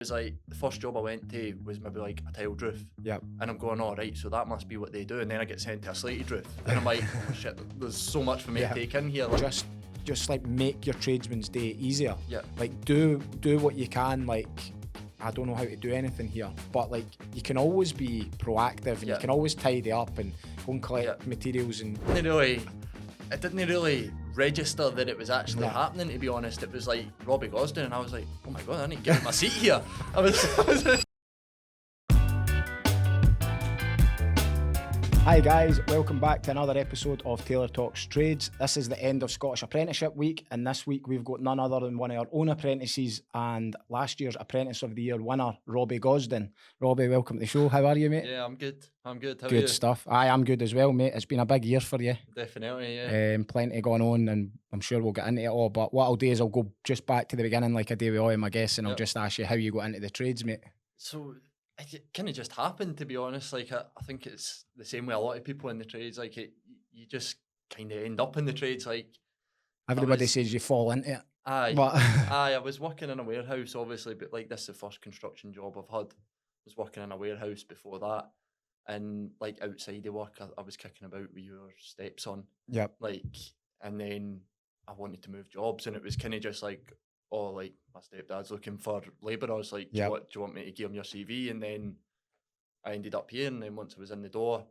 was like, the first job I went to was maybe like a tiled roof. Yep. And I'm going, all right, so that must be what they do. And then I get sent to a slated roof. And I'm like, oh shit, there's so much for me to take in here. Like, just like make your tradesman's day easier. yeah. Like do what you can. Like, I don't know how to do anything here, but like you can always be proactive and you can always tidy up and go and collect materials. And it didn't really register that it was actually happening, to be honest. It was like Robbie Gosden, and I was like, oh my god, I need to get my seat here. I was Hi guys, welcome back to another episode of Taylor Talks Trades. This is the end of Scottish Apprenticeship Week, and this week we've got none other than one of our own apprentices and last year's Apprentice of the Year winner, Robbie Gosden. Robbie, welcome to the show. How are you, mate? Yeah, I'm good. How are you? Good stuff. I am good as well, mate. It's been a big year for you. Definitely, yeah. Plenty going on, and I'm sure we'll get into it all. But what I'll do is I'll go just back to the beginning like I do with all of my guests, and I'll just ask you how you got into the trades, mate. So it kind of just happened, to be honest. Like I think it's the same way a lot of people in the trades. Like you just kind of end up in the trades. Like everybody says you fall into it. Aye, but I was working in a warehouse, obviously, but like this is the first construction job I've had. I was working in a warehouse before that, and like outside the work, I was kicking about with your stepson. Yep. Like, and then I wanted to move jobs, and it was kind of just like, oh, like my stepdad's looking for labourers. Like, do you want me to give him your CV? And then I ended up here, and then once I was in the door,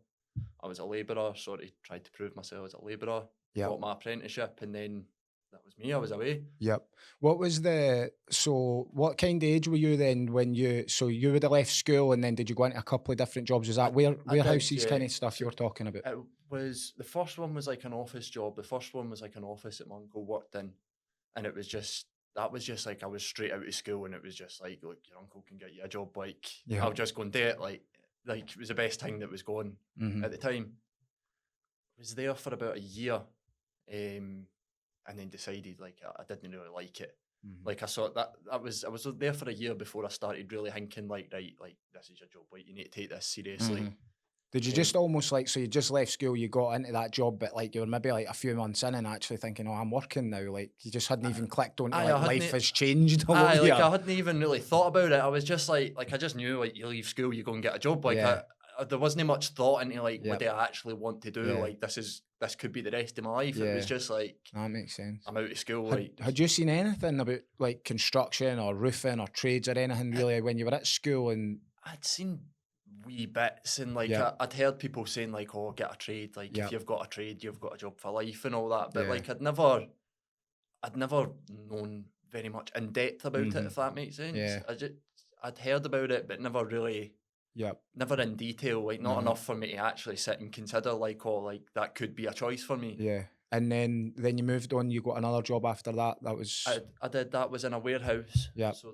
I was a labourer. Sort of tried to prove myself as a labourer. Got my apprenticeship, and then that was me. I was away. Yep. What what kind of age were you then when you would have left school, and then did you go into a couple of different jobs? Was that warehouses kind of stuff you were talking about? It was, the first one was like an office job. The first one was like an office that my uncle worked in, and it was just, that was just like, I was straight out of school, and it was just like, look, your uncle can get you a job, like I'll just go and do it. Like it was the best thing that was going at the time. I was there for about a year, and then decided like I didn't really like it. Like I saw that I was there for a year before I started really thinking like, right, like this is your job, like you need to take this seriously. Did you just almost like, so you just left school, you got into that job, but like you were maybe like a few months in and actually thinking, oh, I'm working now, like you just hadn't even clicked on like life has changed a lot here. I hadn't even really thought about it. I was just like I just knew like you leave school, you go and get a job. Like there wasn't much thought into like what do I actually want to do. Like this could be the rest of my life. It was just like, that makes sense. I'm out of school. Had you seen anything about like construction or roofing or trades or anything really when you were at school? And I'd seen wee bits, and like I'd heard people saying like, oh, get a trade, like if you've got a trade you've got a job for life and all that, but like I'd never known very much in depth about it, if that makes sense. I'd heard about it but never really never in detail, like not enough for me to actually sit and consider like, oh, like that could be a choice for me. And then you moved on, you got another job after that. That was I did, that was in a warehouse. So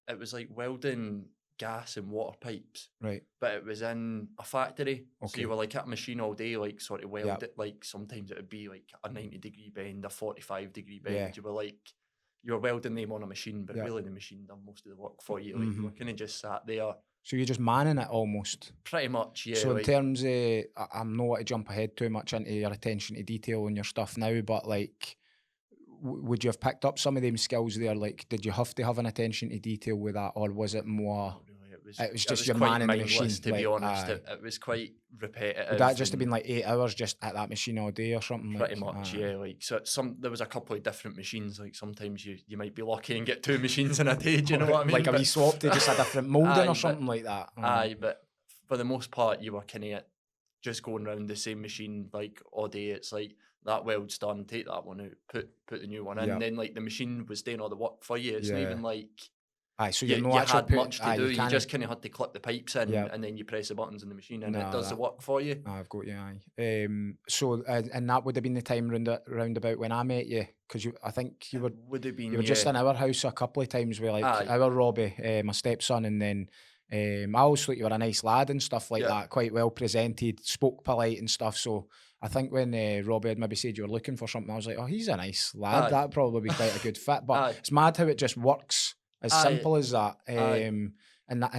it was like welding gas and water pipes, right? But it was in a factory, so you were like at a machine all day, like sort of weld it. Like sometimes it would be like a 90-degree bend, a 45-degree bend. You were welding them on a machine, but really the machine done most of the work for you. Like you were kind of just sat there. So you're just manning it almost? Pretty much, yeah. So in terms of, I'm not want to jump ahead too much into your attention to detail on your stuff now, but like, would you have picked up some of them skills there? Like, did you have to have an attention to detail with that, or was it more? It was just your manning the machine. To be honest, it was quite repetitive. Would that just have been like 8 hours just at that machine all day or something? Pretty much, yeah. Like so, there was a couple of different machines. Like sometimes you might be lucky and get 2 machines in a day. Do you know what I mean? Like a wee swap to just a different moulding or something like that. But for the most part, you were kind of just going around the same machine like all day. It's like that weld's done, take that one out, put the new one in. And then like the machine was doing all the work for you. It's not even like so you had much to do. You just kind of had to clip the pipes in, and then you press the buttons in the machine, and it does the work for you. I've got you. So and that would have been the time round about when I met you, because I think you were just in our house a couple of times with like our Robbie, my stepson, and then I always thought you were a nice lad and stuff like that, quite well presented, spoke polite and stuff. So I think when Robbie had maybe said you were looking for something, I was like, oh, he's a nice lad. That'd probably be quite a good fit. But it's mad how it just works. As simple as that. And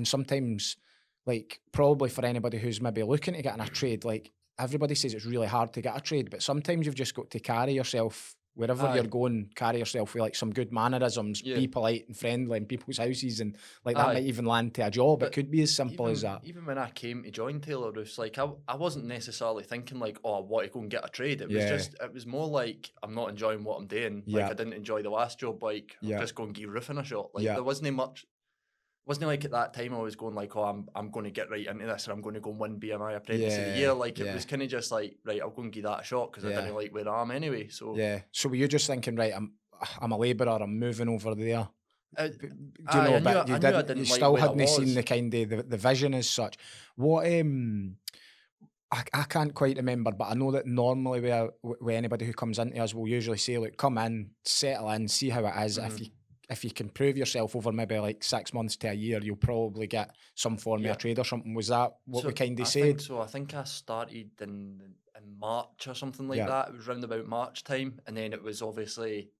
sometimes, like, probably for anybody who's maybe looking to get in a trade, like, everybody says it's really hard to get a trade, but sometimes you've just got to carry yourself wherever you're going, carry yourself with like some good mannerisms, be polite and friendly in people's houses, and like that might even land to a job. But it could be as simple as that. Even when I came to join Taylor Roofs, like I wasn't necessarily thinking like, oh, I want to go and get a trade. It was just, it was more like, I'm not enjoying what I'm doing. Like I didn't enjoy the last job. Like I'll just go and give roofing a shot. Like there wasn't much. Wasn't like at that time I was going like, oh, I'm going to get right into this, and I'm going to go and win BMI Apprentice of the Year. Like it was kind of just like, right, I'll go and give that a shot because I didn't like where I am anyway. So So were you just thinking, right, I'm a labourer, I'm moving over there? Do you know? But you didn't. You still hadn't seen the kind of the vision as such. What I can't quite remember, but I know that normally with anybody who comes into us, we'll usually say, look, come in, settle in, see how it is. If you can prove yourself over maybe like 6 months to a year, you'll probably get some form of a trade or something. Was that what we kind of said? So I think I started in March or something like that. It was round about March time, and then it was obviously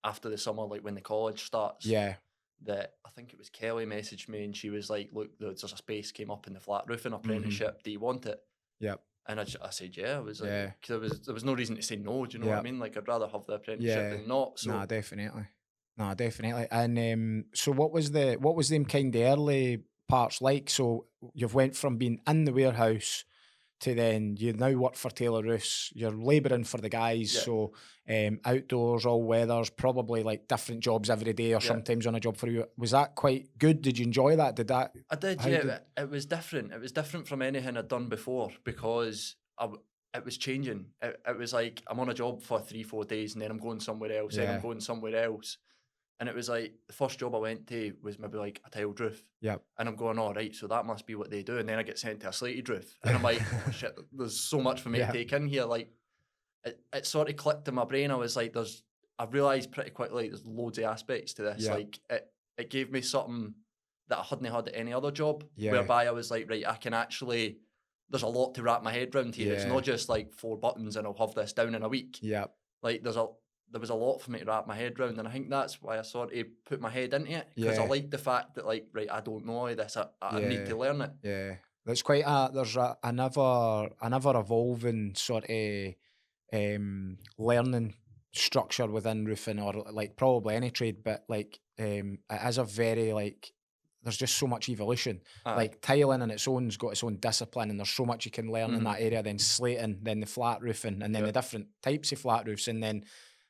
after the summer, like when the college starts. That I think it was Kelly messaged me, and she was like, look, there's a space came up in the flat roofing apprenticeship. Do you want it? And I said, I was like, there was no reason to say no. Do you know what I mean? Like I'd rather have the apprenticeship than not. So No, definitely. And so what was them kind of early parts like? So you've went from being in the warehouse to then you now work for Taylor Roofs, you're labouring for the guys, so outdoors, all weathers, probably like different jobs every day or sometimes on a job for you. Was that quite good? Did you enjoy that? I did, it was different. It was different from anything I'd done before because it was changing. It was like I'm on a job for 3-4 days and then I'm going somewhere else, and I'm going somewhere else. And it was like the first job I went to was maybe like a tiled roof. And I'm going, all right, so that must be what they do. And then I get sent to a slated roof. And I'm like, oh shit, there's so much for me to take in here. Like it sort of clicked in my brain. I was like, I realised pretty quickly there's loads of aspects to this. Like it gave me something that I hadn't had at any other job. Whereby I was like, right, I can actually, there's a lot to wrap my head around here. It's not just like 4 buttons and I'll have this down in a week. Like there was a lot for me to wrap my head around, and I think that's why I sort of put my head into it, because I like the fact that, like, right, I don't know all this, I need to learn it. There's quite there's another evolving sort of learning structure within roofing, or like probably any trade, but like it is a very like, there's just so much evolution. Like tiling on its own's got its own discipline, and there's so much you can learn in that area. Then slating, then the flat roofing, and then the different types of flat roofs, and then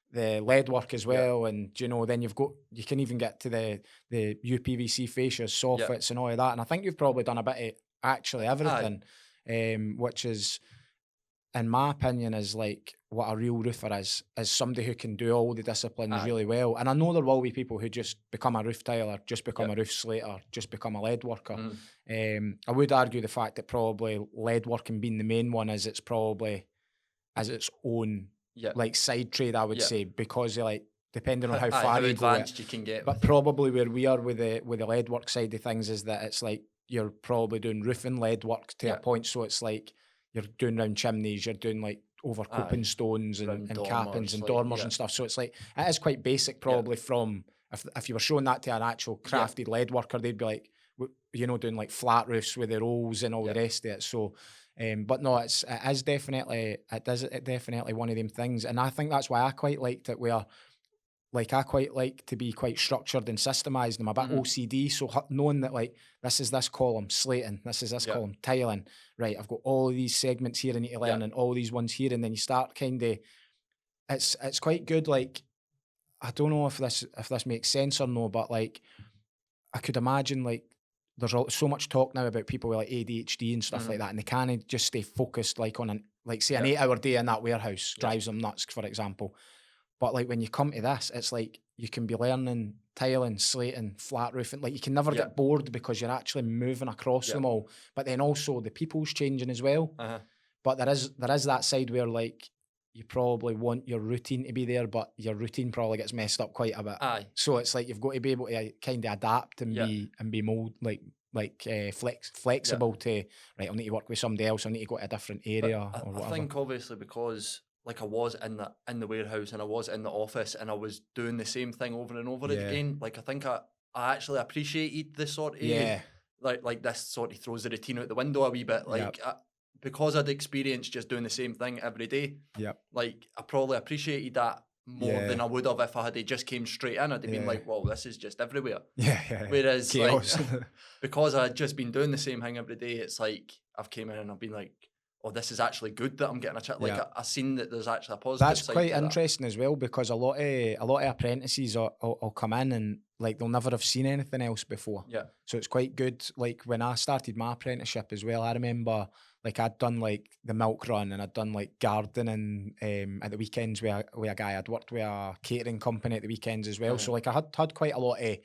the lead work as well. And then you can even get to the UPVC fascias, soffits, and all of that. And I think you've probably done a bit of actually everything, which is, in my opinion, is like what a real roofer is somebody who can do all the disciplines really well. And I know there will be people who just become a roof tiler, just become a roof slater, just become a lead worker. I would argue the fact that probably lead working being the main one is it's probably as its own like side trade, I would say, because like depending on how far you go, you can get. But probably where we are with the lead work side of things is that it's like you're probably doing roofing lead work to a point, so it's like you're doing round chimneys, you're doing like over coping stones and cappings and dormers and stuff. So it's like it is quite basic probably from if you were showing that to an actual crafted lead worker, they'd be like, doing like flat roofs with the rolls and all the rest of it. So but no, it is definitely one of them things, and I think that's why I quite liked it. Where like I quite like to be quite structured and systemized. I'm a bit OCD, so knowing that like this is this column slating, this is this column tiling. Right, I've got all of these segments here I need to learn, and all these ones here, and then you start kind of. It's quite good. Like I don't know if this makes sense or no, but like I could imagine like. There's so much talk now about people with like ADHD and stuff like that, and they can't just stay focused like on an 8-hour day in that warehouse drives them nuts, for example. But like when you come to this, it's like you can be learning tiling, slating, flat roofing. Like you can never get bored because you're actually moving across them all. But then also the people's changing as well. But there is that side where like you probably want your routine to be there, but your routine probably gets messed up quite a bit. So it's like you've got to be able to kind of adapt and be flexible to, right, I'll need to work with somebody else, I'll need to go to a different area or whatever. I think obviously because like I was in the warehouse and I was in the office and I was doing the same thing over and over again, like I think I actually appreciated this sort of like this sort of throws the routine out the window a wee bit. Like because I'd experienced just doing the same thing every day, like I probably appreciated that more than I would have if I had just came straight in. I'd have been like, well, this is just everywhere. Yeah. Whereas Chaos. like, because I had just been doing the same thing every day, it's like I've came in and I've been like, oh, this is actually good that I'm getting a chat. Like I've seen that there's actually a positive That's side quite to interesting as well, because a lot of apprentices will come in and like they'll never have seen anything else before. Yeah. So it's quite good. Like when I started my apprenticeship as well, I remember like I'd done like the milk run and I'd done like gardening at the weekends with a guy. I'd worked with a catering company at the weekends as well. So like I had quite a lot of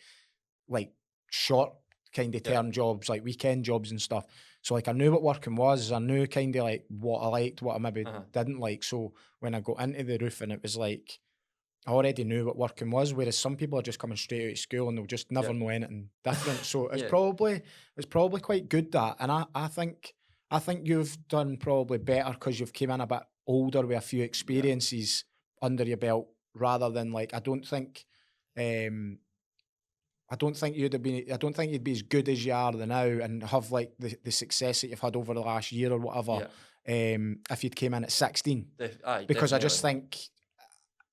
like short kind of term jobs, like weekend jobs and stuff. So like I knew what working was. I knew kind of like what I liked, what I maybe didn't like. So when I got into the roofing, it was like I already knew what working was. Whereas some people are just coming straight out of school and they'll just never know anything different. So it's probably quite good that. And I think you've done probably better because you've came in a bit older with a few experiences under your belt, rather than like I don't think you'd be as good as you are now and have like the success that you've had over the last year or whatever. If you'd came in at 16, because definitely.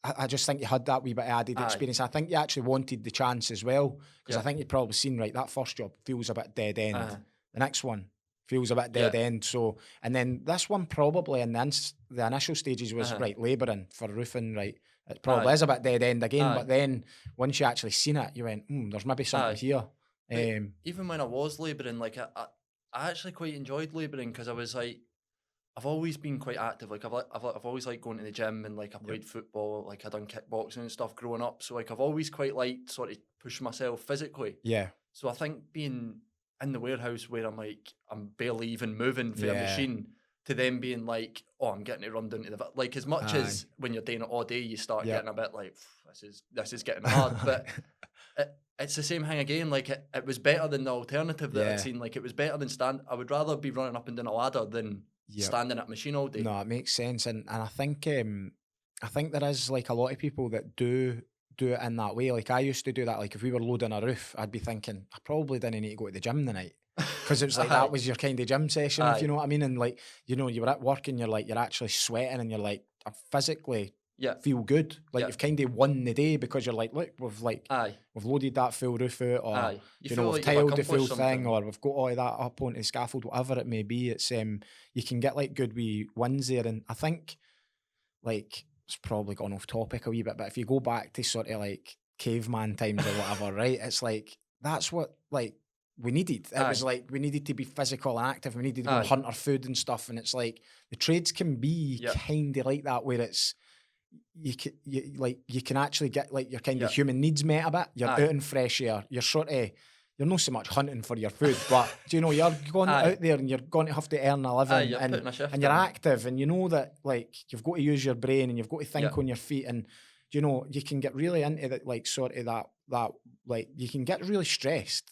I just think you had that wee bit of added experience. I think you actually wanted the chance as well, because I think you'd probably seen, right, that first job feels a bit dead end. The next one feels a bit dead end. So, and then this one probably in the initial stages was right, labouring for roofing, right. It probably is a bit dead end again, but then once you actually seen it, you went, there's maybe something here. Even when I was labouring, like I actually quite enjoyed labouring, because I was like, I've always been quite active. Like I've always liked going to the gym, and like I played football, like I done kickboxing and stuff growing up. So like I've always quite liked sort of pushing myself physically. Yeah. So I think being in the warehouse where I'm barely even moving for a machine, to them being like, oh, I'm getting to run down to like, as much as when you're doing it all day, you start getting a bit like, this is getting hard. But it's the same thing again. Like it was better than the alternative that I'd seen. Like it was better than I would rather be running up and down a ladder than standing at a machine all day. No, it makes sense. And I think there is like a lot of people that do it in that way. Like I used to do that. Like if we were loading a roof, I'd be thinking, I probably didn't need to go to the gym tonight. Because it was like that was your kind of gym session, if you know what I mean. And like, you know, you were at work and you're actually sweating and you're like, I physically feel good. Like you've kind of won the day, because you're like, look, we've loaded that full roof out, or you know, we've tiled the full thing, or we've got all of that up onto the scaffold, whatever it may be. It's you can get like good wee wins there. And I think like it's probably gone off topic a wee bit, but if you go back to sort of like caveman times or whatever, right? It's like that's what like we needed. It was like we needed to be physical and active. We needed to go and hunt our food and stuff. And it's like the trades can be kind of like that, where it's you can actually get like your kind of human needs met a bit. You're out in fresh air. You're not so much hunting for your food, but do you know, you're going out there and you're going to have to earn a living, and you're active, and you know that like you've got to use your brain and you've got to think on your feet, and you know you can get really into that, like sort of that like you can get really stressed.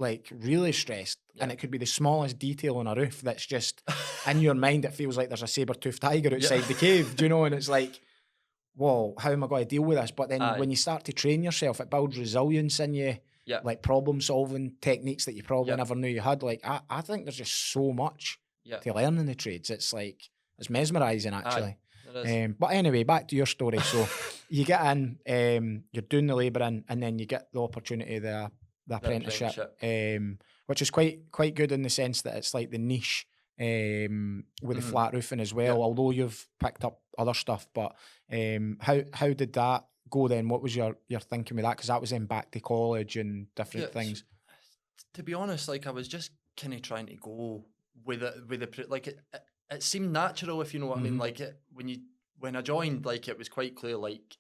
Like really stressed, and it could be the smallest detail on a roof that's just in your mind. It feels like there's a saber-toothed tiger outside the cave, do you know? And it's like, whoa, how am I going to deal with this? But then when you start to train yourself, it builds resilience in you, like problem-solving techniques that you probably never knew you had. Like I think there's just so much to learn in the trades. It's like, it's mesmerising actually. But anyway, back to your story. So you get in, you're doing the labouring, and then you get the opportunity there. The apprenticeship. Which is quite good in the sense that it's like the niche with the flat roofing as well, although you've picked up other stuff. But how did that go then? What was your thinking with that? Because that was then back to college and different things. To be honest, like I was just kind of trying to go with it, like it seemed natural, if you know what I mean. Like when I joined, like it was quite clear, like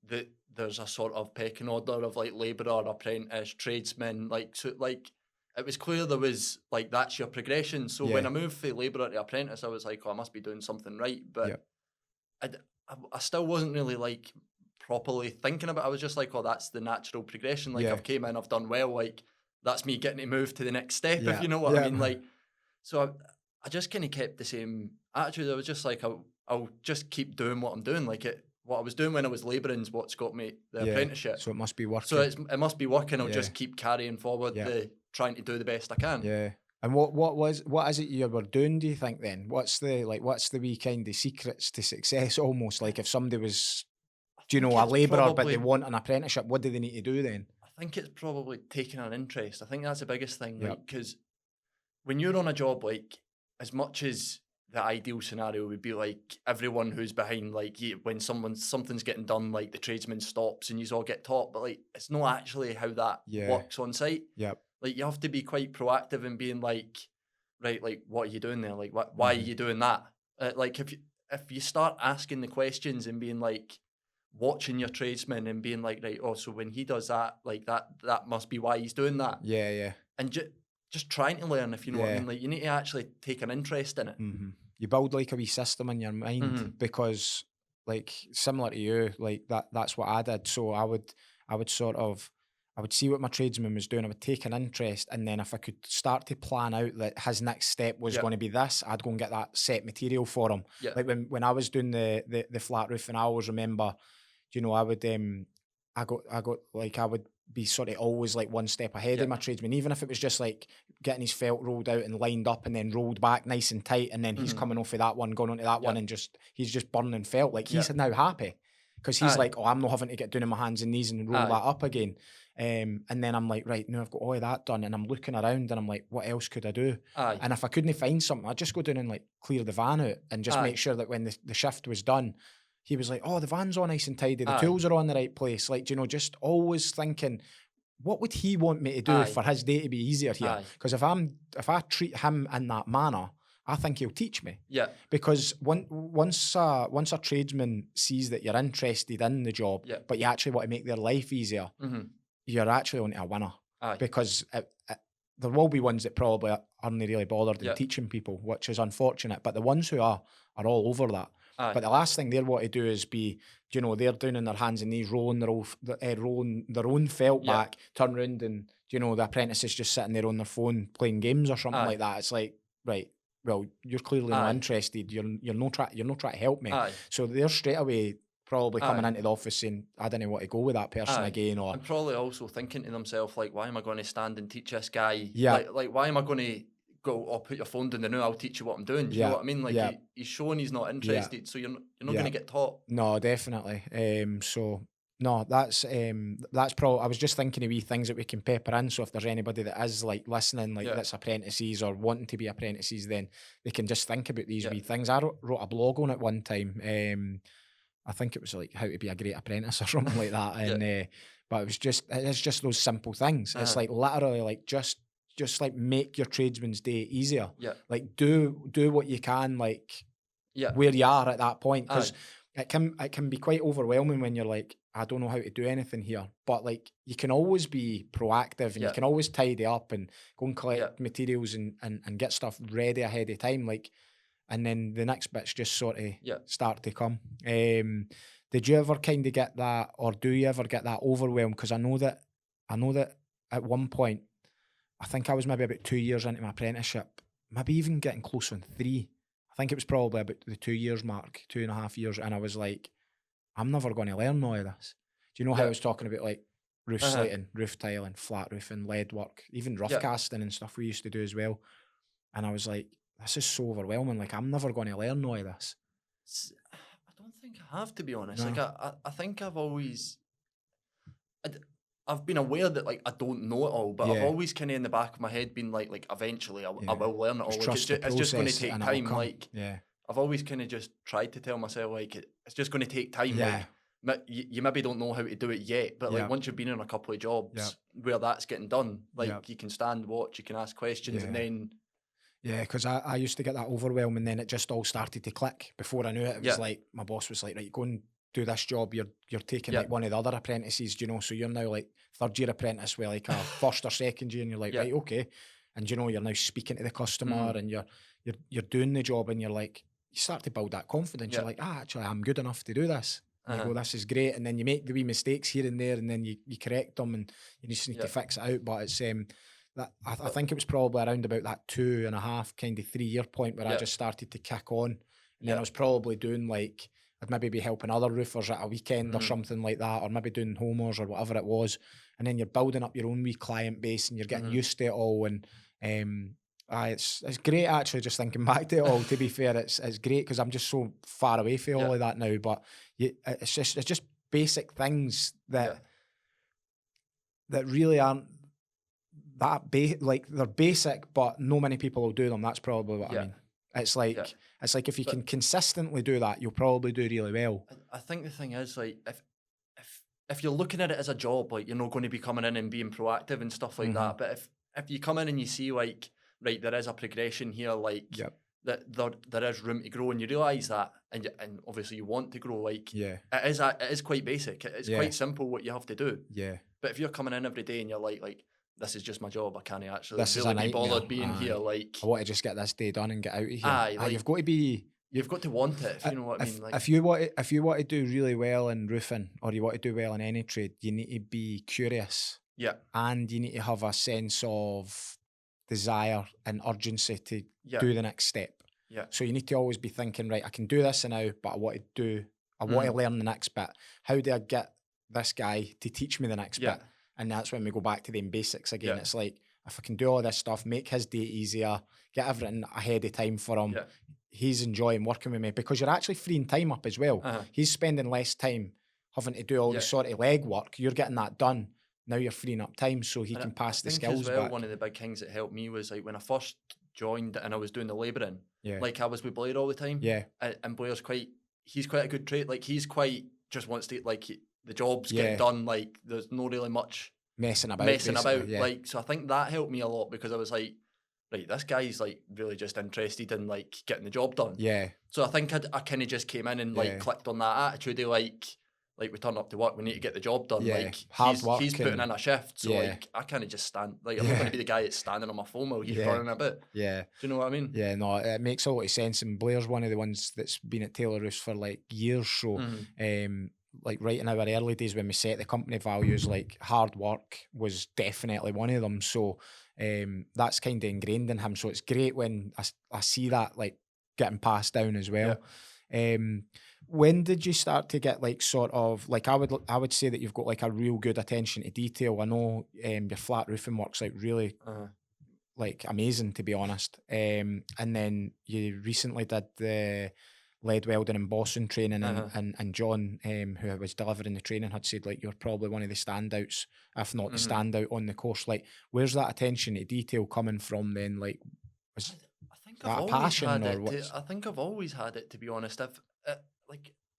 that there's a sort of pecking order of like labourer, apprentice, tradesman, like so like it was clear there was like that's your progression. So when I moved from labourer to apprentice, I was like, oh, I must be doing something right. But I still wasn't really like properly thinking about it. I was just like, oh, that's the natural progression. Like I've came in, I've done well, like that's me getting to move to the next step, if you know what I mean. Like, so I just kind of kept the same attitude. I was just like, I'll just keep doing what I'm doing. Like what I was doing when I was labouring is what's got me the apprenticeship. So it must be working. So it must be working. I'll just keep carrying forward trying to do the best I can. Yeah. And what is it you were doing, do you think then? What's the wee kind of secrets to success almost? Like if somebody was Do you know, a labourer, but they want an apprenticeship, what do they need to do then? I think it's probably taking an interest. I think that's the biggest thing, like, because when you're on a job, like, as much as the ideal scenario would be like everyone who's behind, like, when something's getting done, like the tradesman stops and you all get taught, but like it's not actually how that works on site. Like, you have to be quite proactive in being like, right, like, what are you doing there? Like, why are you doing that? Like, if you start asking the questions and being like, watching your tradesman and being like, right, oh, so when he does that, like that must be why he's doing that. And just trying to learn, if you know what I mean. Like, you need to actually take an interest in it. You build like a wee system in your mind, because like similar to you, like that's what I did. So I would see what my tradesman was doing. I would take an interest, and then if I could start to plan out that his next step was going to be this, I'd go and get that set material for him. Like when I was doing the flat roof, and I always remember, you know, I would I would be sort of always like one step ahead of my tradesman, even if it was just like getting his felt rolled out and lined up and then rolled back nice and tight, and then he's coming off of that one, going onto that one, and he's just burning felt. Like, he's now happy because he's like, oh, I'm not having to get down on my hands and knees and roll that up again. And then I'm like, right, now I've got all of that done, and I'm looking around and I'm like, what else could I do? And if I couldn't find something, I'd just go down and like clear the van out and just make sure that when the shift was done, he was like, oh, the van's all nice and tidy, the tools are on the right place. Like, you know, just always thinking, what would he want me to do for his day to be easier here? Because if I treat him in that manner, I think he'll teach me. Because once a tradesman sees that you're interested in the job, but you actually want to make their life easier, you're actually onto a winner. Because there will be ones that probably aren't really bothered in teaching people, which is unfortunate. But the ones who are all over that. But the last thing they want to do is be, you know, they're down on their hands and knees, rolling their own felt back, turn around and, you know, the apprentice is just sitting there on their phone playing games or something like that. It's like, right, well, you're clearly not interested. You're not trying to help me. So they're straight away probably coming into the office saying, I don't want to go with that person again. Or and probably also thinking to themselves, like, why am I going to stand and teach this guy? Like why am I going to go, oh, put your phone down now, I'll teach you what I'm doing. Do you know what I mean? Like, he's showing he's not interested, so you're not going to get taught. No, definitely. So no, that's probably, I was just thinking of wee things that we can pepper in. So if there's anybody that is like listening, like that's apprentices or wanting to be apprentices, then they can just think about these wee things. I wrote a blog on it one time. I think it was like how to be a great apprentice or something like that. And but it's just those simple things. It's like literally like just like make your tradesman's day easier. Like do what you can, like where you are at that point, because it can be quite overwhelming when you're like, I don't know how to do anything here. But like, you can always be proactive, and you can always tidy up and go and collect materials and get stuff ready ahead of time. Like, and then the next bits just sort of start to come. Did you ever kind of get that, or do you ever get that overwhelmed? Because I know that at one point, I think I was maybe about 2 years into my apprenticeship, maybe even getting close on 3. I think it was probably about the 2 years mark, 2.5 years. And I was like, I'm never going to learn all of this. Do you know how I was talking about like roof slating, roof tiling, flat roofing, lead work, even rough casting and stuff we used to do as well. And I was like, this is so overwhelming. Like, I'm never going to learn all of this. I don't think I have, to be honest. No. Like, I think I've been aware that like I don't know it all, but I've always kind of in the back of my head been like eventually I will learn it all. Like, it's just going to take time. Like, I've always kind of just tried to tell myself like it's just going to take time. Like, you maybe don't know how to do it yet, but like once you've been in a couple of jobs where that's getting done, like you can stand, watch, you can ask questions, and then. Yeah, because I used to get that overwhelm, and then it just all started to click. Before I knew it, it was like my boss was like, right, go and do this job. You're taking like one of the other apprentices, you know, so you're now like third year apprentice with like a first or second year, and you're like, right, okay. And you know, you're now speaking to the customer and you're doing the job, and you're like, you start to build that confidence. You're like, actually, I'm good enough to do this. And you go, this is great. And then you make the wee mistakes here and there, and then you correct them, and you just need to fix it out. But it's that I think it was probably around about that 2.5 kind of 3 year point where I just started to kick on, and then I was probably doing like, I'd maybe be helping other roofers at a weekend or something like that, or maybe doing homers or whatever it was, and then you're building up your own wee client base, and you're getting used to it all. And it's great actually, just thinking back to it all. To be fair, it's great because I'm just so far away from all of that now. But it's just basic things that really aren't that like they're basic, but no many people will do them. That's probably what I mean. It's like if you can consistently do that, you'll probably do really well. I think the thing is, like, if you're looking at it as a job, like, you're not going to be coming in and being proactive and stuff like that. But if you come in and you see, like, right, there is a progression here, like, that there is room to grow, and you realise that, and obviously you want to grow, like, it is quite basic. It's quite simple what you have to do. Yeah. But if you're coming in every day and you're like, this is just my job, I can't actually really be bothered being here. Like, I want to just get this day done and get out of here. Like, you've got to want it, if you know what I mean. Like, if you want to do really well in roofing, or you want to do well in any trade, you need to be curious. Yeah. And you need to have a sense of desire and urgency to do the next step. Yeah. So you need to always be thinking, right, I can do this now, but I want to learn the next bit. How do I get this guy to teach me the next bit? And that's when we go back to the basics again. It's like, if I can do all this stuff, make his day easier, get everything ahead of time for him, he's enjoying working with me, because you're actually freeing time up as well. He's spending less time having to do all the sort of leg work. You're getting that done. Now you're freeing up time so he can pass the skills back. One of the big things that helped me was, like, when I first joined and I was doing the labouring, like, I was with Blair all the time. Yeah. And Blair's he's quite a good trait. Like, he's quite, just wants to, like, the jobs get done. Like, there's no really much messing about. Like, so I think that helped me a lot, because I was like, right, this guy's, like, really just interested in, like, getting the job done. Yeah. So I think I kind of just came in and like clicked on that attitude of, like we turn up to work, we need to get the job done. Like, he's putting in a shift, so like, I kind of just stand, like, I'm not going to be the guy that's standing on my phone while he's running a bit. Yeah. Do you know what I mean? Yeah, no, it makes a lot of sense. And Blair's one of the ones that's been at Taylor Roofs for, like, years. So like, right in our early days when we set the company values, like, hard work was definitely one of them. So that's kind of ingrained in him. So it's great when I see that, like, getting passed down as well. When did you start to get, like, sort of, like, I would say that you've got, like, a real good attention to detail. I know your flat roofing work's, like, really like, amazing, to be honest. And then you recently did the lead welding and bossing training, and John, who was delivering the training, had said, like, you're probably one of the standouts, if not the standout on the course. Like, where's that attention to detail coming from then? Like, was that a passion, or what? I think I've always had it, to be honest.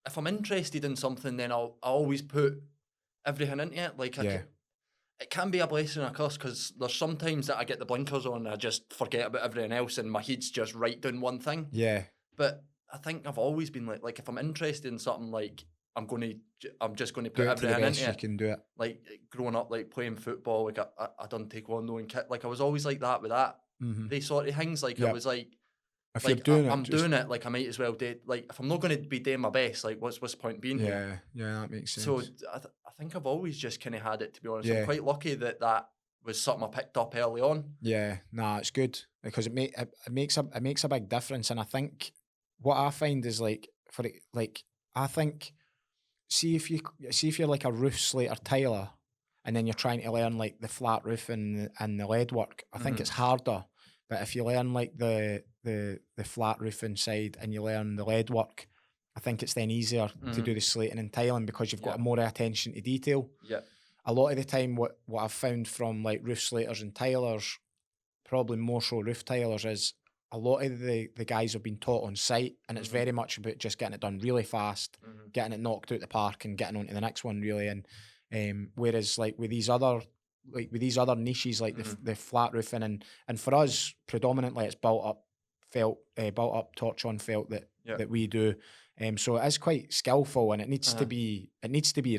If I'm interested in something, then I always put everything into it. Like, it can be a blessing and a curse, because there's sometimes that I get the blinkers on and I just forget about everything else, and my head's just right doing one thing. Yeah. But I think I've always been like, if I'm interested in something, like, I'm just going to put everything into it. You can do it. Like, growing up, like, playing football, like, I done taekwondo and kick. Like, I was always like that with that. They sort of things. Like, I was like, if you're doing I'm doing it, like, I might as well do. Like, if I'm not going to be doing my best, like, what's the point being here? Yeah, that makes sense. So I think I've always just kind of had it, to be honest. I'm quite lucky that was something I picked up early on. Yeah, nah, it's good, because it makes a big difference. And I think what I find is, like, I think, see if you're like a roof slater tiler, and then you're trying to learn, like, the flat roof and the lead work, I think it's harder. But if you learn, like, the flat roofing side and you learn the lead work, I think it's then easier to do the slating and tiling, because you've got more attention to detail. Yeah. A lot of the time, what I've found from, like, roof slaters and tilers, probably more so roof tilers, is a lot of the guys have been taught on site, and it's very much about just getting it done really fast, getting it knocked out the park and getting on to the next one, really. And whereas, like, with these other niches, like the flat roofing, and for us predominantly it's built up torch on felt that we do. So it is quite skillful, and it needs to be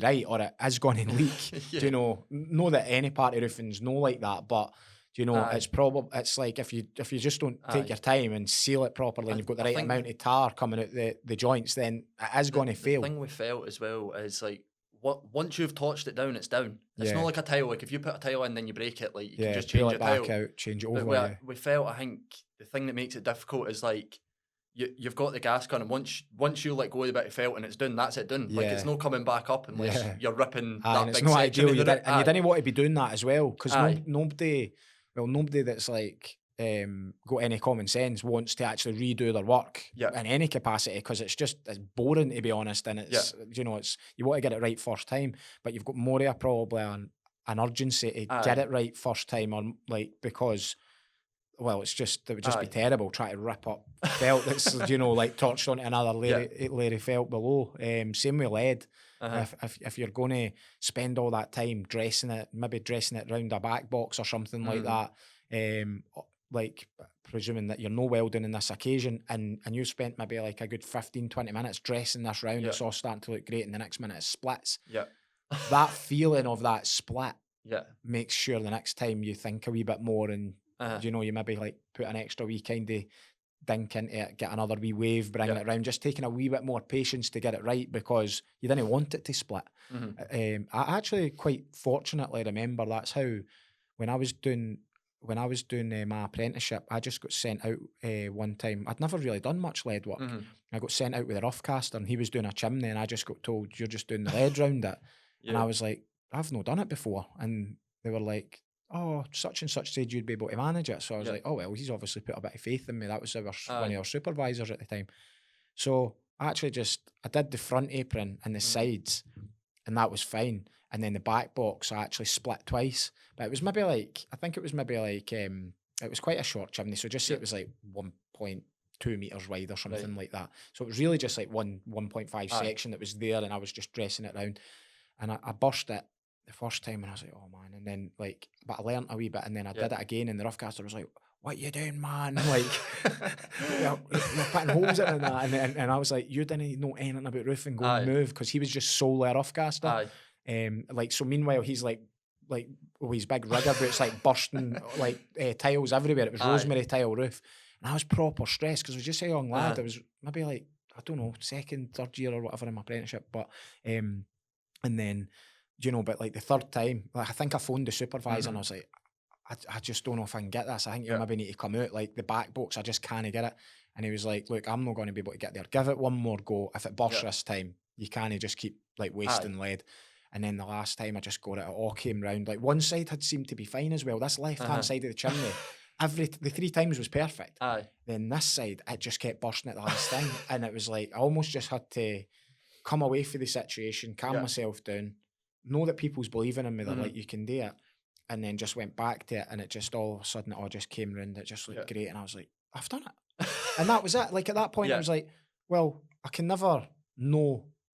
right, or it is going to leak. Do you know? Not that any part of roofing's no like that, but do you know, it's like, if you just don't take your time and seal it properly, and you've got the right amount of tar coming out the joints, then it is going to fail. The thing we felt as well is, like, once you've torched it down, it's down. It's not like a tile. Like, if you put a tile in, then you break it, like, you can just change it back out, change it over. We felt, I think, the thing that makes it difficult is, like, you've got the gas gun, and once you let go of the bit of felt and it's done, that's it done. Like, it's no coming back up unless you're ripping that big section. And you didn't want to be doing that as well, because nobody that's, like, got any common sense wants to actually redo their work in any capacity, because it's boring, to be honest, and it's it's you want to get it right first time, but you've got more of probably an urgency to get it right first time, or like, because well, it would just be terrible trying to rip up felt that's like torched onto another layer of felt below. Same with lead. If you're going to spend all that time dressing it around a back box or something like that, like presuming that you're no welding in this occasion, and you spent maybe like a good 15-20 minutes dressing this round, it's all starting to look great, and the next minute it splits. That feeling of that split makes sure the next time you think a wee bit more, and you maybe like put an extra wee kind of dink into it, get another wee wave, bringing it around, just taking a wee bit more patience to get it right, because you didn't want it to split. I actually quite fortunately remember that's how when I was doing my apprenticeship, I just got sent out one time. I'd never really done much lead work. I got sent out with a rough caster, and he was doing a chimney, and I just got told, you're just doing the lead round it. And I was like, I've not done it before. And they were like, oh, such and such said you'd be able to manage it. So I was like, oh, well, he's obviously put a bit of faith in me. That was one of our supervisors at the time. So I did the front apron and the sides, and that was fine. And then the back box, I actually split twice. But it was maybe like, it was quite a short chimney. So just say it was like 1.2 meters wide or something like that. So it was really just like 1.5 section that was there, and I was just dressing it around. And I burst it the first time, and I was like, oh man. And then but I learnt a wee bit, and then I did it again, and the rough caster was like, what you doing, man? Like, you're putting holes in it and and I was like, you didn't know anything about roofing, go and move, because he was just solely a rough caster. So meanwhile, he's like he's big rigger, but it's like bursting tiles everywhere. It was rosemary tile roof, and I was proper stressed because I was just a young lad. I was maybe like, I don't know, second, third year or whatever in my apprenticeship, but and then but like the third time, like I think I phoned the supervisor and I was like, I just don't know if I can get this. I think you maybe need to come out, like the back box, I just can't get it. And he was like, look, I'm not going to be able to get there. Give it one more go. If it bursts this time, you can't just keep like wasting lead. And then the last time I just got it all came round. Like one side had seemed to be fine as well. This left-hand side of the chimney, the 3 times was perfect. Then this side, it just kept bursting at the last thing. And it was like, I almost just had to come away from the situation, calm myself down, know that people's believing in me, that like, you can do it. And then just went back to it, and it just all of a sudden it all just came round. It just looked great, and I was like, I've done it. And that was it. Like at that point, I was like, well, I can never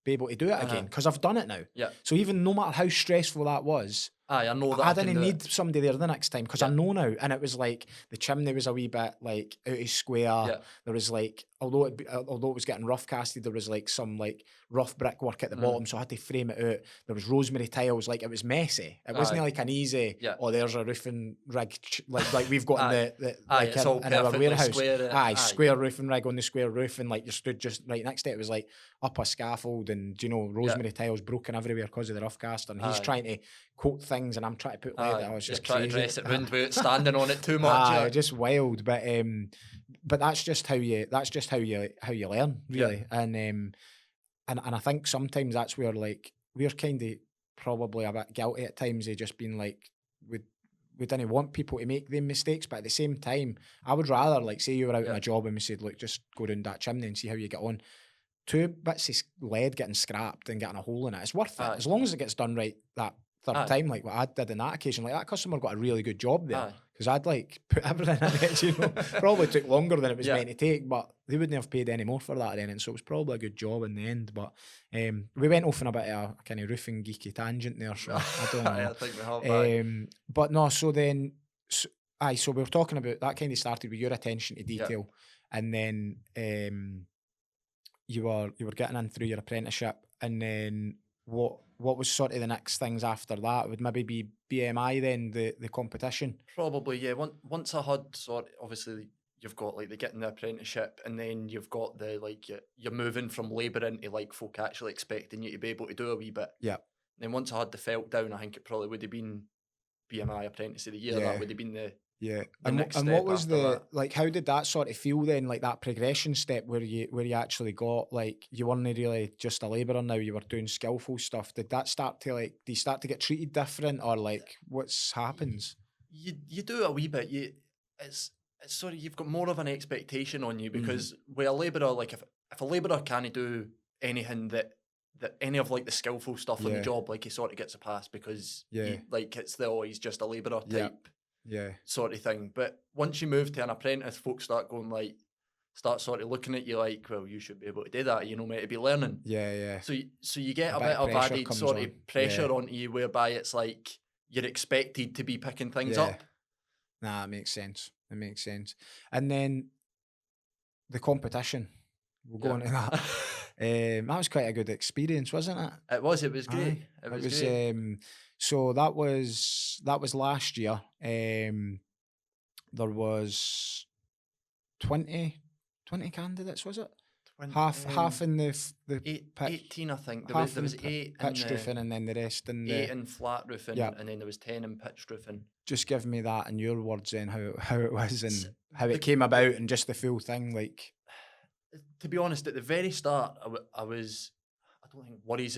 be able to do it again, because I've done it now. So even no matter how stressful that was, I know that I didn't need somebody there the next time, because I know now. And it was like the chimney was a wee bit like out of square. There was like, although it was getting rough casted, there was like some like rough brickwork at the bottom, so I had to frame it out. There was rosemary tiles, like it was messy. It wasn't like an easy, oh, there's a roofing rig like we've got in the like in our warehouse. Square, square roofing rig on the square roof, and like you stood just right next to it. It was like up a scaffold, and rosemary tiles broken everywhere because of the rough caster. And he's trying to coat things, and I'm trying to put lead. I was just trying to dress it round without standing on it too much. Just wild. But that's just how you learn, really. And I think sometimes that's where like we're kind of probably a bit guilty at times of just being like, we didn't want people to make them mistakes, but at the same time, I would rather, like, say you were out on a job and we said, look, just go down that chimney and see how you get on. 2 bits of lead getting scrapped and getting a hole in it, it's worth it, as long as it gets done right that third time, like what I did in that occasion. Like that customer got a really good job there, because I'd like put everything in it, probably took longer than it was meant to take, but they wouldn't have paid any more for that or anything, so it was probably a good job in the end. But we went off on a bit of a kind of roofing geeky tangent there, so I don't know. I think we have but no, so then so we were talking about that kind of started with your attention to detail, and then you were getting in through your apprenticeship, and then what was sort of the next things after that? It would maybe be BMI then, the competition? Probably, yeah. Once I had obviously you've got like the getting the apprenticeship, and then you've got the like you're moving from labouring to like folk actually expecting you to be able to do a wee bit. Yeah. And then once I had the felt down, I think it probably would have been BMI Apprentice of the Year. That would have been the next and step. what was that. Like, how did that sort of feel then, like that progression step where you actually got, like, you weren't really just a labourer now, you were doing skillful stuff? Did that start to like, do you start to get treated different, or like what's happens? You do a wee bit. sorry, you've got more of an expectation on you because with a labourer, like if a labourer can't do anything that any of like the skillful stuff on the job, like he sort of gets a pass because like it's he's just a labourer type sort of thing. But once you move to an apprentice, folks start sort of looking at you like, well, you should be able to do that, you know, mate, to be learning. So you get a bit of added sort of pressure onto you whereby it's like you're expected to be picking things up. Nah, it makes sense. It makes sense. And then the competition, we'll go on to that. That was quite a good experience, wasn't it? It was great. It was great. So that was last year. There was 20 candidates, was it? 20, half in the 18, I think. There was 8 pitched roofing, and then the rest in the 8 in flat roofing, and then there was 10 in pitched roofing. Just give me that in your words, then how it was and how it came about, and just the full thing. Like, to be honest, at the very start, I was, I don't think worried is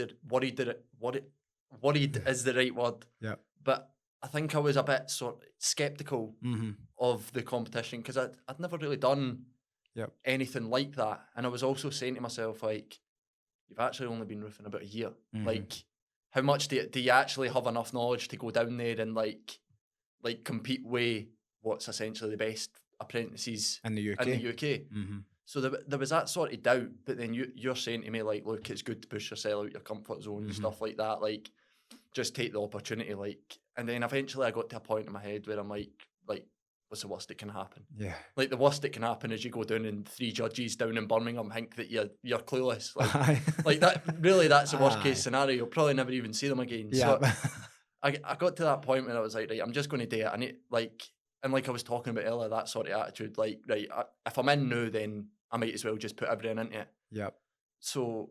the right word. Yeah. But I think I was a bit sort of skeptical of the competition because I'd never really done anything like that, and I was also saying to myself, like, you've actually only been roofing about a year. Like, how much do you actually have enough knowledge to go down there and like compete with what's essentially the best apprentices in the UK? So there was that sort of doubt, but then you're saying to me like, look, it's good to push yourself out your comfort zone and stuff like that. Like, just take the opportunity. Like, and then eventually I got to a point in my head where I'm like, what's the worst that can happen? Yeah. Like, the worst that can happen is you go down and 3 judges down in Birmingham think that you're clueless. Like that. Really, that's the worst case scenario. You'll probably never even see them again. Yeah. So I got to that point where I was like, right, I'm just going to do it. I need and like I was talking about earlier, that sort of attitude. Like, right, if I'm in now, then I might as well just put everything into it. Yep. So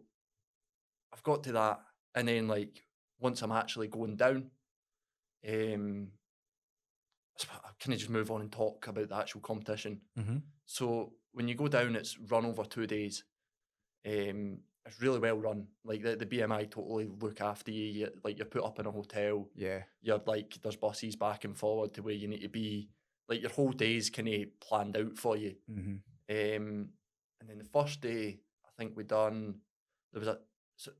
I've got to that, and then like once I'm actually going down, can I just move on and talk about the actual competition? So when you go down, it's run over 2 days. It's really well run. Like the BMI totally look after you. You're put up in a hotel. Yeah. You're like, there's buses back and forward to where you need to be. Like, your whole day's kind of planned out for you. And then the first day, I think we done, there was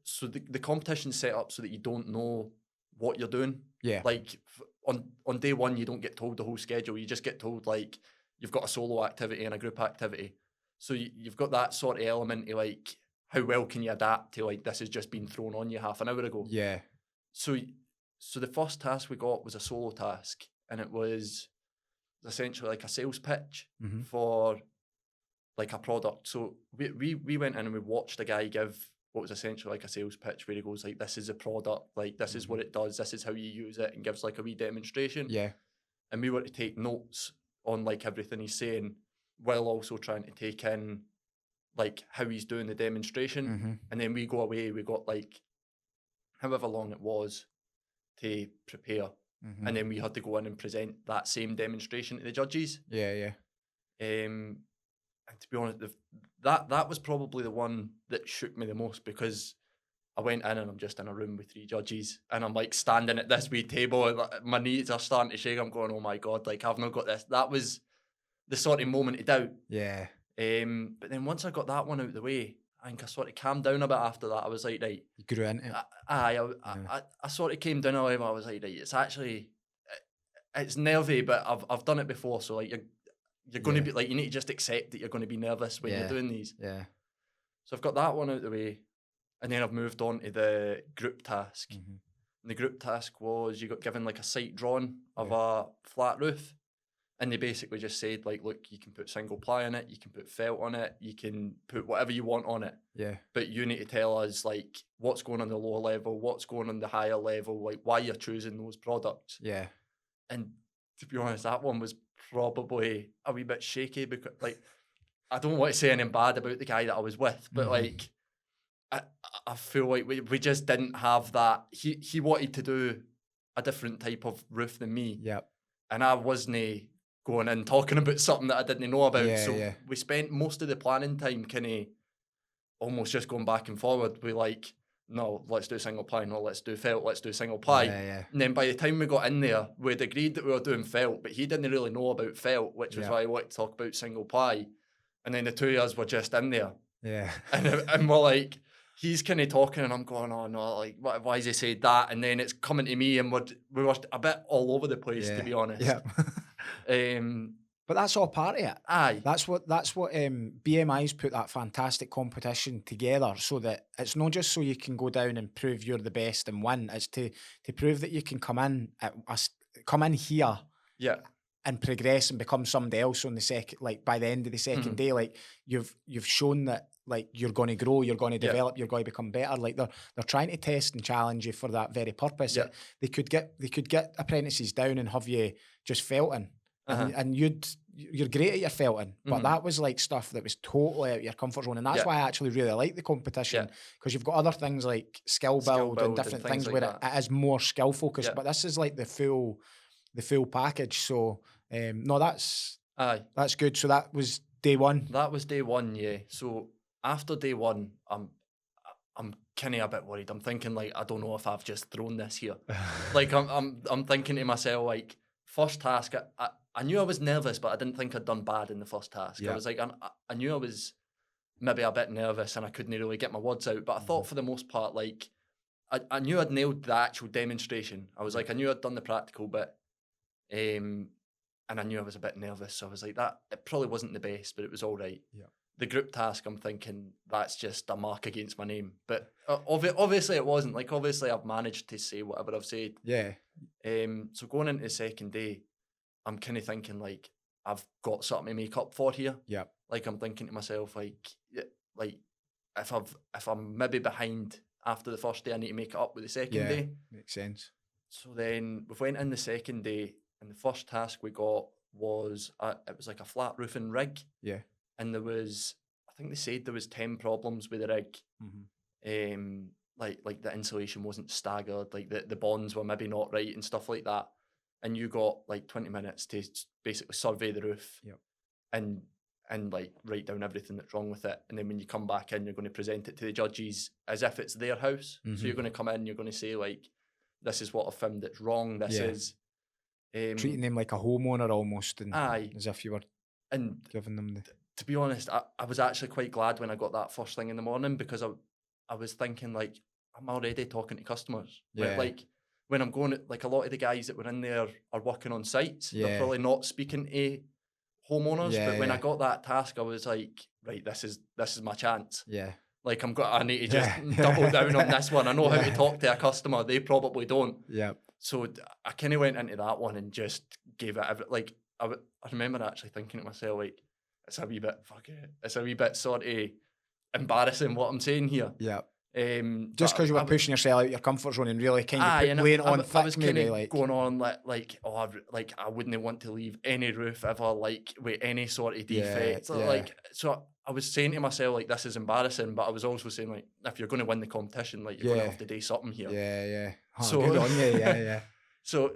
so the competition's set up so that you don't know what you're doing. Yeah. Like, on day one, you don't get told the whole schedule. You just get told, like, you've got a solo activity and a group activity. So you've got that sort of element of, like, how well can you adapt to, like, this has just been thrown on you half an hour ago. Yeah. So the first task we got was a solo task, and it was essentially like a sales pitch for like a product. So we went in and we watched a guy give what was essentially like a sales pitch where he goes like, this is a product, like this is what it does, this is how you use it, and gives like a wee demonstration. Yeah. And we were to take notes on like everything he's saying while also trying to take in like how he's doing the demonstration. And then we go away, we got like however long it was to prepare. And then we had to go in and present that same demonstration to the judges. Yeah. And to be honest, that was probably the one that shook me the most, because I went in and I'm just in a room with 3 judges and I'm like standing at this wee table and my knees are starting to shake. I'm going, oh my God, like I've not got this. That was the sort of moment of doubt. Yeah. But then once I got that one out of the way, I think I sort of calmed down a bit after that. I was like, right. You grew into it. I sort of came down a level. I was like, right, it's actually, it's nervy, but I've done it before. So like you're going to be like, you need to just accept that you're going to be nervous when you're doing these. Yeah. So I've got that one out of the way. And then I've moved on to the group task. And the group task was, you got given like a site drawing of a flat roof. And they basically just said, like, look, you can put single ply on it, you can put felt on it, you can put whatever you want on it. Yeah. But you need to tell us, like, what's going on the lower level, what's going on the higher level, like, why you're choosing those products. Yeah. And to be honest, that one was probably a wee bit shaky because, like, I don't want to say anything bad about the guy that I was with, but, like, I feel like we just didn't have that. He wanted to do a different type of roof than me. Yep. And I wasn't going in talking about something that I didn't know about. We spent most of the planning time kind of almost just going back and forward with like no, let's do single ply, no, let's do felt, let's do single ply. And then by the time we got in there, we'd agreed that we were doing felt, but he didn't really know about felt, which was why I wanted to talk about single ply. And then the two of us were just in there. Yeah. And we're like, he's kind of talking and I'm going, oh no, like, why has he said that? And then it's coming to me and we were a bit all over the place, to be honest. Yeah. But that's all part of it. Aye. That's what BMI's put that fantastic competition together, so that it's not just so you can go down and prove you're the best and win. It's to prove that you can come in here, and progress and become somebody else on the second, like by the end of the second day. Like you've shown that, like, you're going to grow, you're going to develop, you're going to become better. Like they're trying to test and challenge you for that very purpose. They could get apprentices down and have you just felting. And you're great at your felting, but that was like stuff that was totally out of your comfort zone, and that's why I actually really like the competition, because you've got other things like skill build and different things like where it is more skill focused, but this is like the full package. So no, that's good. So that was day one. That was day one, yeah. So after day one, I'm kind of a bit worried. I'm thinking, like, I don't know if I've just thrown this here. Like I'm thinking to myself, like, first task, I knew I was nervous, but I didn't think I'd done bad in the first task. I was like, I knew I was maybe a bit nervous and I couldn't really get my words out, but I thought for the most part, like, I knew I'd nailed the actual demonstration. I was like, I knew I'd done the practical bit, and I knew I was a bit nervous, so I was like, that it probably wasn't the best, but it was all right. The group task, I'm thinking, that's just a mark against my name, but obviously it wasn't. Like, obviously I've managed to say whatever I've said. So going into the second day, I'm kind of thinking, like, I've got something to make up for here. Like, I'm thinking to myself, like if I'm maybe behind after the first day, I need to make it up with the second day. Makes sense. So then we went in the second day, and the first task we got was it was like a flat roofing rig. And there was, I think they said there was 10 problems with the rig. Like the insulation wasn't staggered, like the bonds were maybe not right and stuff like that. And you got like 20 minutes to basically survey the roof and like write down everything that's wrong with it. And then when you come back in, you're going to present it to the judges as if it's their house. So you're going to come in, you're going to say, like, this is what I found that's wrong. This is treating them like a homeowner almost, and as if you were giving them the. To be honest, I was actually quite glad when I got that first thing in the morning, because I was thinking, like, I'm already talking to customers. Like when I'm going, like, a lot of the guys that were in there are working on sites. They're probably not speaking to homeowners. But when I got that task, I was like, right, this is my chance. Like, I need to just double down on this one. I know how to talk to a customer. They probably don't. So I kind of went into that one and just gave it like, I remember actually thinking to myself, like, it's a wee bit sort of embarrassing what I'm saying here. Just because you were pushing yourself out your comfort zone and really kind of laying on thick, I was maybe, like going on like I wouldn't want to leave any roof ever, like, with any sort of defect. Like, so I was saying to myself, like, this is embarrassing, but I was also saying, like, if you're going to win the competition, like, you're going to have to do something here. So good on you. So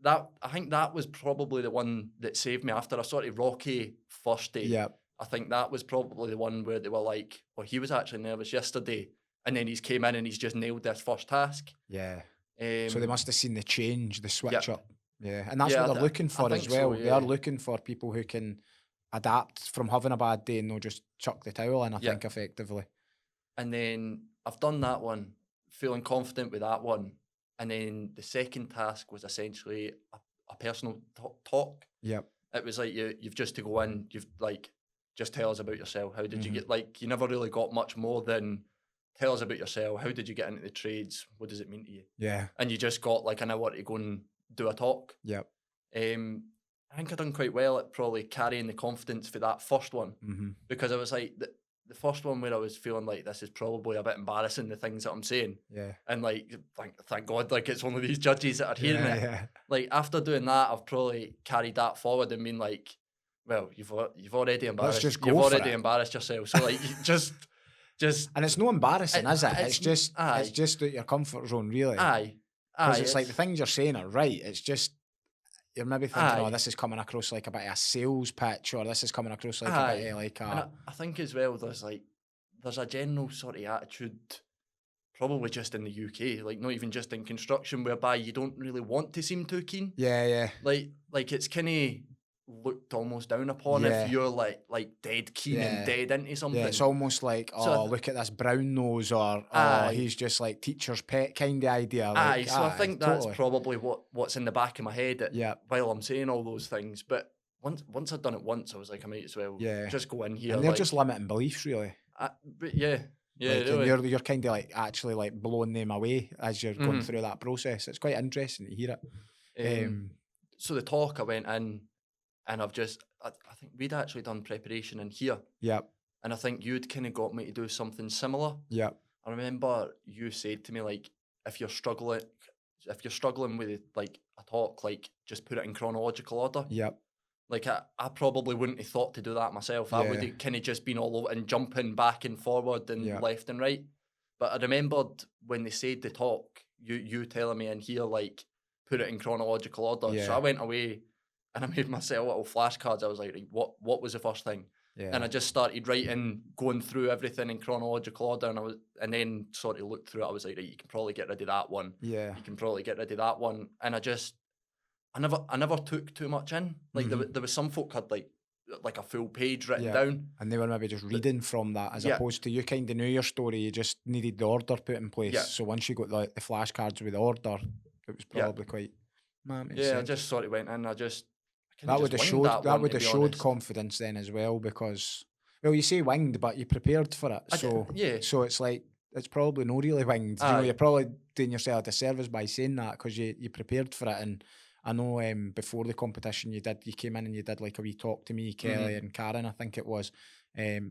I think that was probably the one that saved me after a sort of rocky first day. I think that was probably the one where they were like, well, he was actually nervous yesterday, and then he's came in and he's just nailed this first task. So they must have seen the change, the switch up. And that's what they're looking for as well. So, they are looking for people who can adapt from having a bad day and not just chuck the towel in, I think, effectively. And then I've done that one, feeling confident with that one. And then the second task was essentially a personal talk. It was like, you've just to go in, you've, like, just tell us about yourself. How did you get, like, you never really got much more than tell us about yourself. How did you get into the trades? What does it mean to you? And you just got like an hour to go and do a talk. I think I done quite well at probably carrying the confidence for that first one, because I was like, the first one where I was feeling like this is probably a bit embarrassing, the things that I'm saying. And like, thank God, like, it's only these judges that are hearing it. Like, after doing that, I've probably carried that forward and been like, well, you've already embarrassed. Embarrassed yourself. So, like, just and it's no embarrassing, is it? It's just out your comfort zone, really. Because it's like the things you're saying are right. It's just you're maybe thinking, oh, this is coming across like a bit of a sales pitch, or this is coming across like a bit of like a. And I think as well, there's a general sort of attitude probably just in the UK, like not even just in construction, whereby you don't really want to seem too keen. Yeah. Like it's kind of looked almost down upon if you're like dead keen and dead into something. Yeah, it's almost like, look at this brown nose, or he's just like teacher's pet kind of idea. Like, so I think that's probably what's in the back of my head while I'm saying all those things. But once I'd done it once, I was like, I might as well just go in here. And they're just limiting beliefs, really. But yeah, like, really. And you're kind of like actually like blowing them away as you're going through that process. It's quite interesting to hear it. So the talk, I went in, and I think we'd actually done preparation in here. Yep. And I think you'd kind of got me to do something similar. Yep. I remember you said to me, like, if you're struggling with like a talk, like just put it in chronological order. Yep. Like I probably wouldn't have thought to do that myself. I would have kind of just been all over and jumping back and forward and left and right. But I remembered when they said the talk, you telling me in here, like, put it in chronological order. Yeah. So I went away and I made myself little flashcards. I was like, what was the first thing? Yeah. And I just started writing, going through everything in chronological order, and then sort of looked through it. I was like, right, you can probably get rid of that one. Yeah. You can probably get rid of that one. And I never took too much in. Like there was some folk had like a full page written down, and they were maybe just reading from that, as opposed to you kind of knew your story. You just needed the order put in place. Yeah. So once you got the flashcards with the order, it was probably quite. I just sort of went in. That would have showed confidence then as well, because, well, you say winged, but you prepared for it. So it's like, it's probably not really winged. You know, you're probably doing yourself a disservice by saying that, because you prepared for it. And I know before the competition you came in and you did like a wee talk to me, Kelly and Karen, I think it was,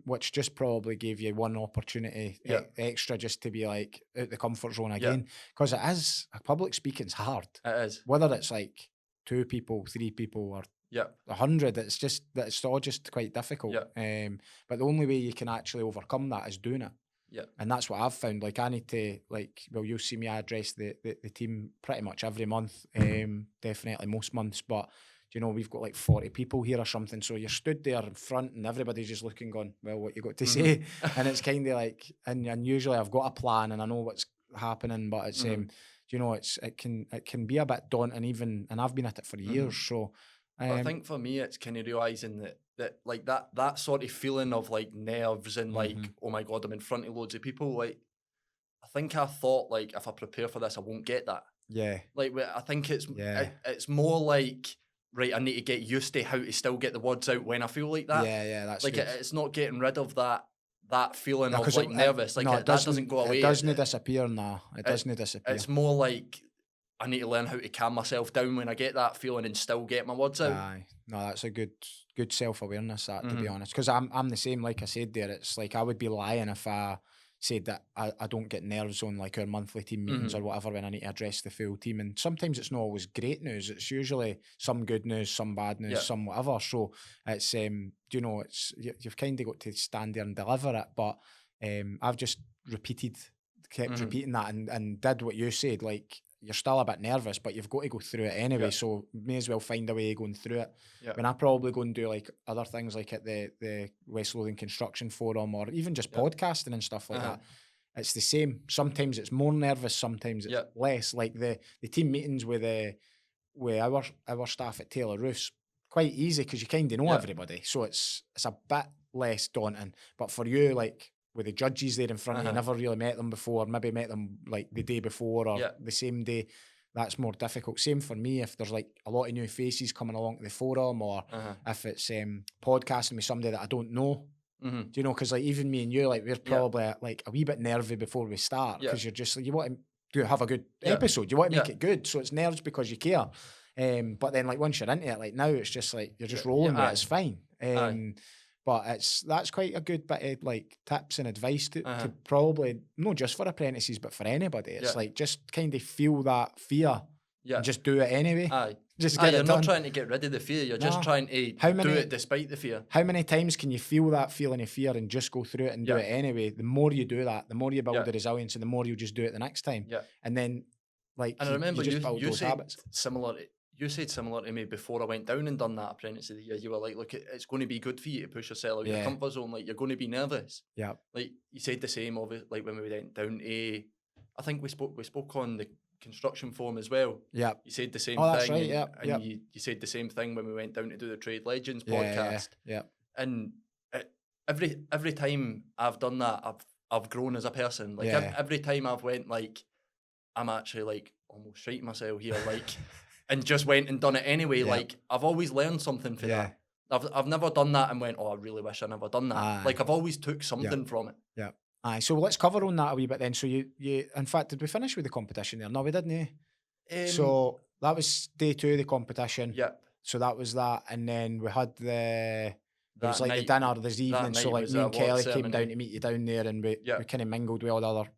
which just probably gave you one opportunity extra just to be like out the comfort zone again. Because it is, public speaking's hard. It is. Whether it's like 2 people, 3 people, or 100, it's all just quite difficult. But the only way you can actually overcome that is doing it. And that's what I've found. Like, I need to, like, well, you'll see me address the team pretty much every month, definitely most months. But, you know, we've got like 40 people here or something. So you're stood there in front and everybody's just looking, going, well, what you got to say? And it's kind of like, and usually I've got a plan and I know what's happening, but it's, you know, it can be a bit daunting even, and I've been at it for years. So I think for me, it's kind of realising that like that sort of feeling of like nerves and like, oh my God, I'm in front of loads of people. Like, I think I thought, like, if I prepare for this, I won't get that. Yeah. Like, I think it's more like, right, I need to get used to how to still get the words out when I feel like that. Yeah, that's like good. It's not getting rid of that feeling of like nervous. Like, that doesn't go away. It doesn't disappear. No, it doesn't disappear. It's more like, I need to learn how to calm myself down when I get that feeling and still get my words out. Aye. No, that's a good self-awareness, that, to be honest. Because I'm the same, like I said there. It's like I would be lying if I said that I don't get nerves on like our monthly team meetings or whatever when I need to address the full team. And sometimes it's not always great news. It's usually some good news, some bad news, some whatever. So it's, you know, you've kind of got to stand there and deliver it. But I've just kept repeating that and did what you said, like, you're still a bit nervous, but you've got to go through it anyway. So may as well find a way of going through it. When I probably go and do like other things, like at the West Lothian Construction Forum, or even just podcasting and stuff like that, it's the same. Sometimes it's more nervous, sometimes it's less. Like the team meetings with our staff at Taylor Roofs, quite easy because you kind of know everybody, so it's a bit less daunting. But for you, like, with the judges there in front of you, never really met them before, maybe met them like the day before or the same day, that's more difficult. Same for me if there's like a lot of new faces coming along to the forum, or if it's podcasting with somebody that I don't know. Do you know, because like even me and you, like, we're probably like a wee bit nervy before we start, because you're just like, you want to have a good episode, you want to make it good, so it's nerves because you care. But then like once you're into it, like now it's just like you're just rolling with it, it's fine. But that's quite a good bit of like tips and advice to probably, not just for apprentices, but for anybody. It's like, just kind of feel that fear and just do it anyway. Just get it done. You're not trying to get rid of the fear. You're just trying to do it despite the fear. How many times can you feel that feeling of fear and just go through it and do it anyway? The more you do that, the more you build the resilience, and the more you just do it the next time. And then, like, and I remember you just build those said habits. You said similar to me before I went down and done that apprentice of the year. You were like, look, it's going to be good for you to push yourself out your comfort zone. Like, you're going to be nervous. Like, you said the same of it, like when we went down to I think we spoke on the construction forum as well. Yeah. You said the same thing. That's right, yeah. And you said the same thing when we went down to do the Trade Legends podcast. Yeah. And every time I've done that, I've grown as a person. Like every time I've went like, I'm actually like almost shite myself here, like, and just went and done it anyway. Like I've always learned something from that. I've never done that and went, oh, I really wish I never done that. Like I've always took something from it. Yeah. Aye. So let's cover on that a wee bit then. So you in fact, did we finish with the competition there? No, we didn't. So that was day 2 of the competition. Yep. So that was that, and then we had the dinner this evening. So like me and Kelly came down to meet you down there, and we kind of mingled with all the other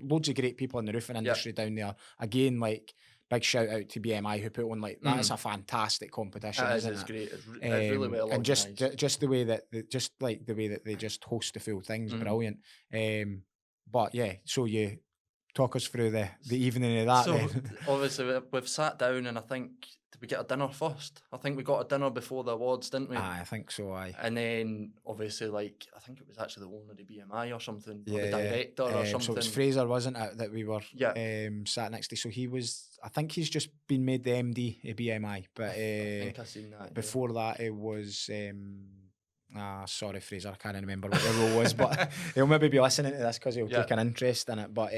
loads of great people in the roofing industry down there. Again, like big shout out to BMI who put on like that is a fantastic competition. It's great. It's really well organised. And just the way that they just host the full thing's brilliant. But yeah, so you talk us through the evening of that. So then. Obviously we've sat down, and I think, did we get a dinner first? I think we got a dinner before the awards, didn't we? I think so. And then obviously, like, I think it was actually the owner of the BMI or something, or the director or something. So it was Fraser, wasn't it, that we were sat next to? So he was, I think he's just been made the MD of BMI, but I think I seen that. Before that, it was. Sorry, Fraser, I can't remember what the role was, but he'll maybe be listening to this because he'll take an interest in it. But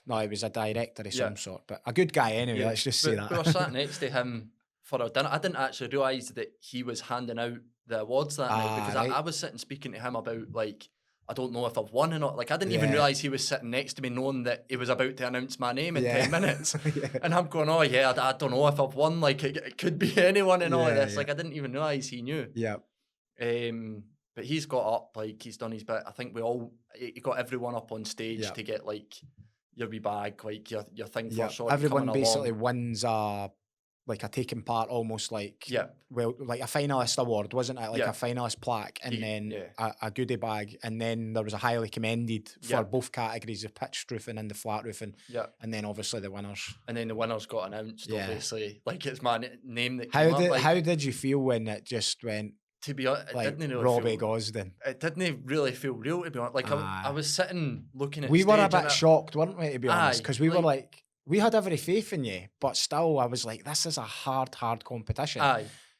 no, he was a director of some sort, but a good guy anyway. Let's just say that. We were sat next to him for our dinner. I didn't actually realise that he was handing out the awards that night, because I was sitting speaking to him about, like, I don't know if I've won or not. Like, I didn't even realise he was sitting next to me, knowing that he was about to announce my name in 10 minutes. And I'm going, oh yeah, I don't know if I've won. Like, it could be anyone and all of this. Like, I didn't even realise he knew. Yeah. But he's got up, like, he's done his bit. I think he got everyone up on stage to get, like, your wee bag, like, your thing for short. Everyone basically wins a taking part, almost like, well, like a finalist award, wasn't it? Like a finalist plaque, and then a goodie bag, and then there was a highly commended for both categories, the pitched roofing and the flat roofing, and then obviously the winners. And then the winners got announced, obviously. Like, it's my name that came up. How did you feel when it just went, to be honest, like, it didn't really Robbie Gosden? It didn't really feel real, to be honest. Like, I was sitting looking at we were a bit shocked, weren't we, to be honest? Because we were like, we had every faith in you, but still, I was like, this is a hard competition.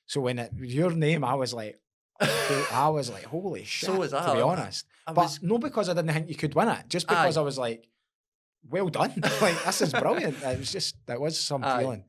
So when your name, I was like, holy shit, so was I, to be honest. But not because I didn't think you could win it, just because I was like, well done. Like, this is brilliant. It was some feeling.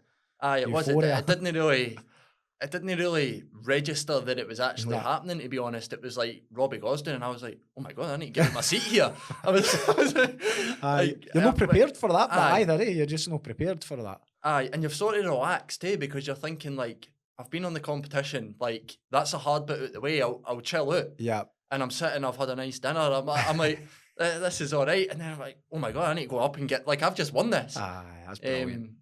It didn't really register that it was actually happening, to be honest. It was like Robbie Gosden, and I was like, oh my God, I need to get my seat here. You're not prepared for that, but either, You're just not prepared for that. And you've sort of relaxed, because you're thinking, like, I've been on the competition, like, that's a hard bit out the way, I'll chill out. Yeah. And I'm sitting, I've had a nice dinner, I'm like, this is all right. And then I'm like, oh my God, I need to go up and get, like, I've just won this. That's brilliant.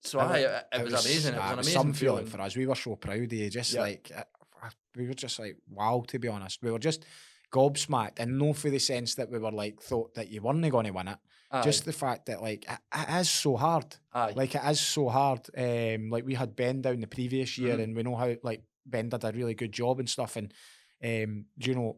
So it was amazing. It was an amazing some feeling for us. We were so proud of you. Just like, we were just like, wow, to be honest. We were just gobsmacked, and not for the sense that we were like, thought that you weren't going to win it. Just the fact that, like, it is so hard. Like, it is so hard. Like, we had Ben down the previous year, and we know how, like, Ben did a really good job and stuff. And, you know,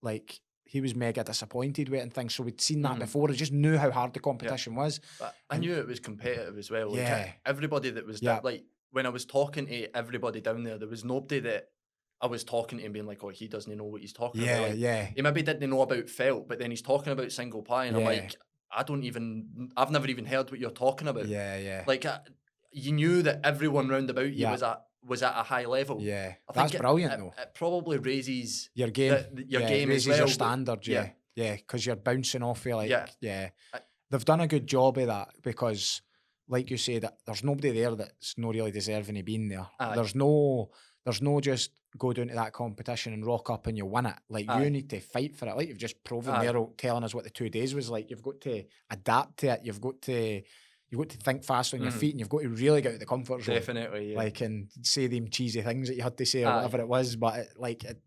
like, he was mega disappointed with it and things. So we'd seen that before. I just knew how hard the competition was. But I knew it was competitive as well. Like, everybody that was there, like, when I was talking to everybody down there was nobody that I was talking to and being like, oh, he doesn't know what he's talking about. Like, he maybe didn't know about felt, but then he's talking about single ply, and I'm like, I've never even heard what you're talking about. Like, you knew that everyone round about you was at a high level. I think that's brilliant, though. It probably raises your game. Your game raises as well, your standard. Because you're bouncing off of, like, they've done a good job of that, because, like you say, that there's nobody there that's not really deserving of being there. There's no just go down to that competition and rock up and you win it. Like, you need to fight for it. Like, you've just proven there, telling us what the 2 days was like. You've got to adapt to it. You've got to think fast on your feet, and you've got to really get out of the comfort zone. Definitely, Like, and say them cheesy things that you had to say or whatever it was, but it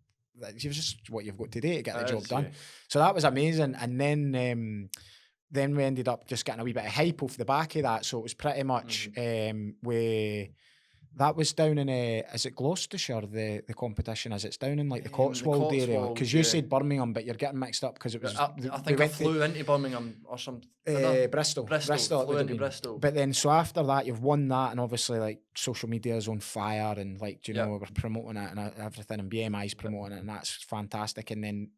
was just what you've got to do to get the job done. So that was amazing. And then we ended up just getting a wee bit of hype off the back of that. So it was pretty much That was down in, is it Gloucestershire, the competition, as it's down in like the Cotswold area? Because you said Birmingham, but you're getting mixed up because it was... I think I flew into Birmingham or something. Bristol. Flew into Bristol. But then, so after that, you've won that, and obviously like social media is on fire, and like, do you know, we're promoting it and everything, and BMI's promoting it, and that's fantastic. And then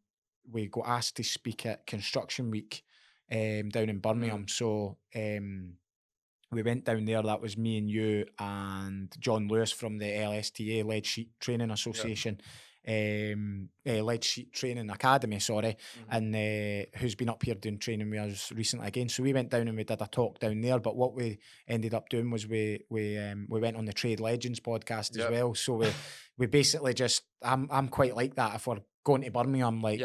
we got asked to speak at Construction Week down in Birmingham. So we went down there. That was me and you and John Lewis from the LSTA, Lead Sheet Training Association, Lead Sheet Training Academy, sorry, and who's been up here doing training with us recently again. So we went down and we did a talk down there. But what we ended up doing was we went on the Trade Legends podcast as well. So we basically just, I'm quite like that. If we're going to Birmingham, like,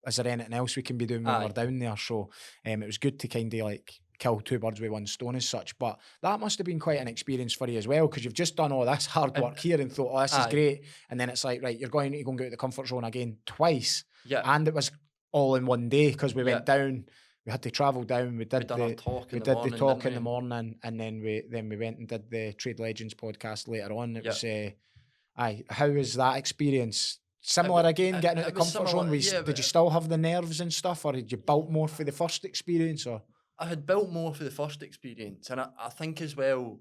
is there anything else we can be doing when we're down there? So it was good to kind of like kill two birds with one stone as such. But that must have been quite an experience for you as well, because you've just done all this hard work here and thought, oh, this is great. And then it's like, right, you're going to go and get out of the comfort zone again twice. Yeah. And it was all in one day, because we went down, we had to travel down, we did the talk in the morning, and then we went and did the Trade Legends podcast later on. It was, how was that experience? Similar again, getting out of the comfort zone? Did you still have the nerves and stuff, or had you built more for the first experience? Or I had built more for the first experience, and I think as well,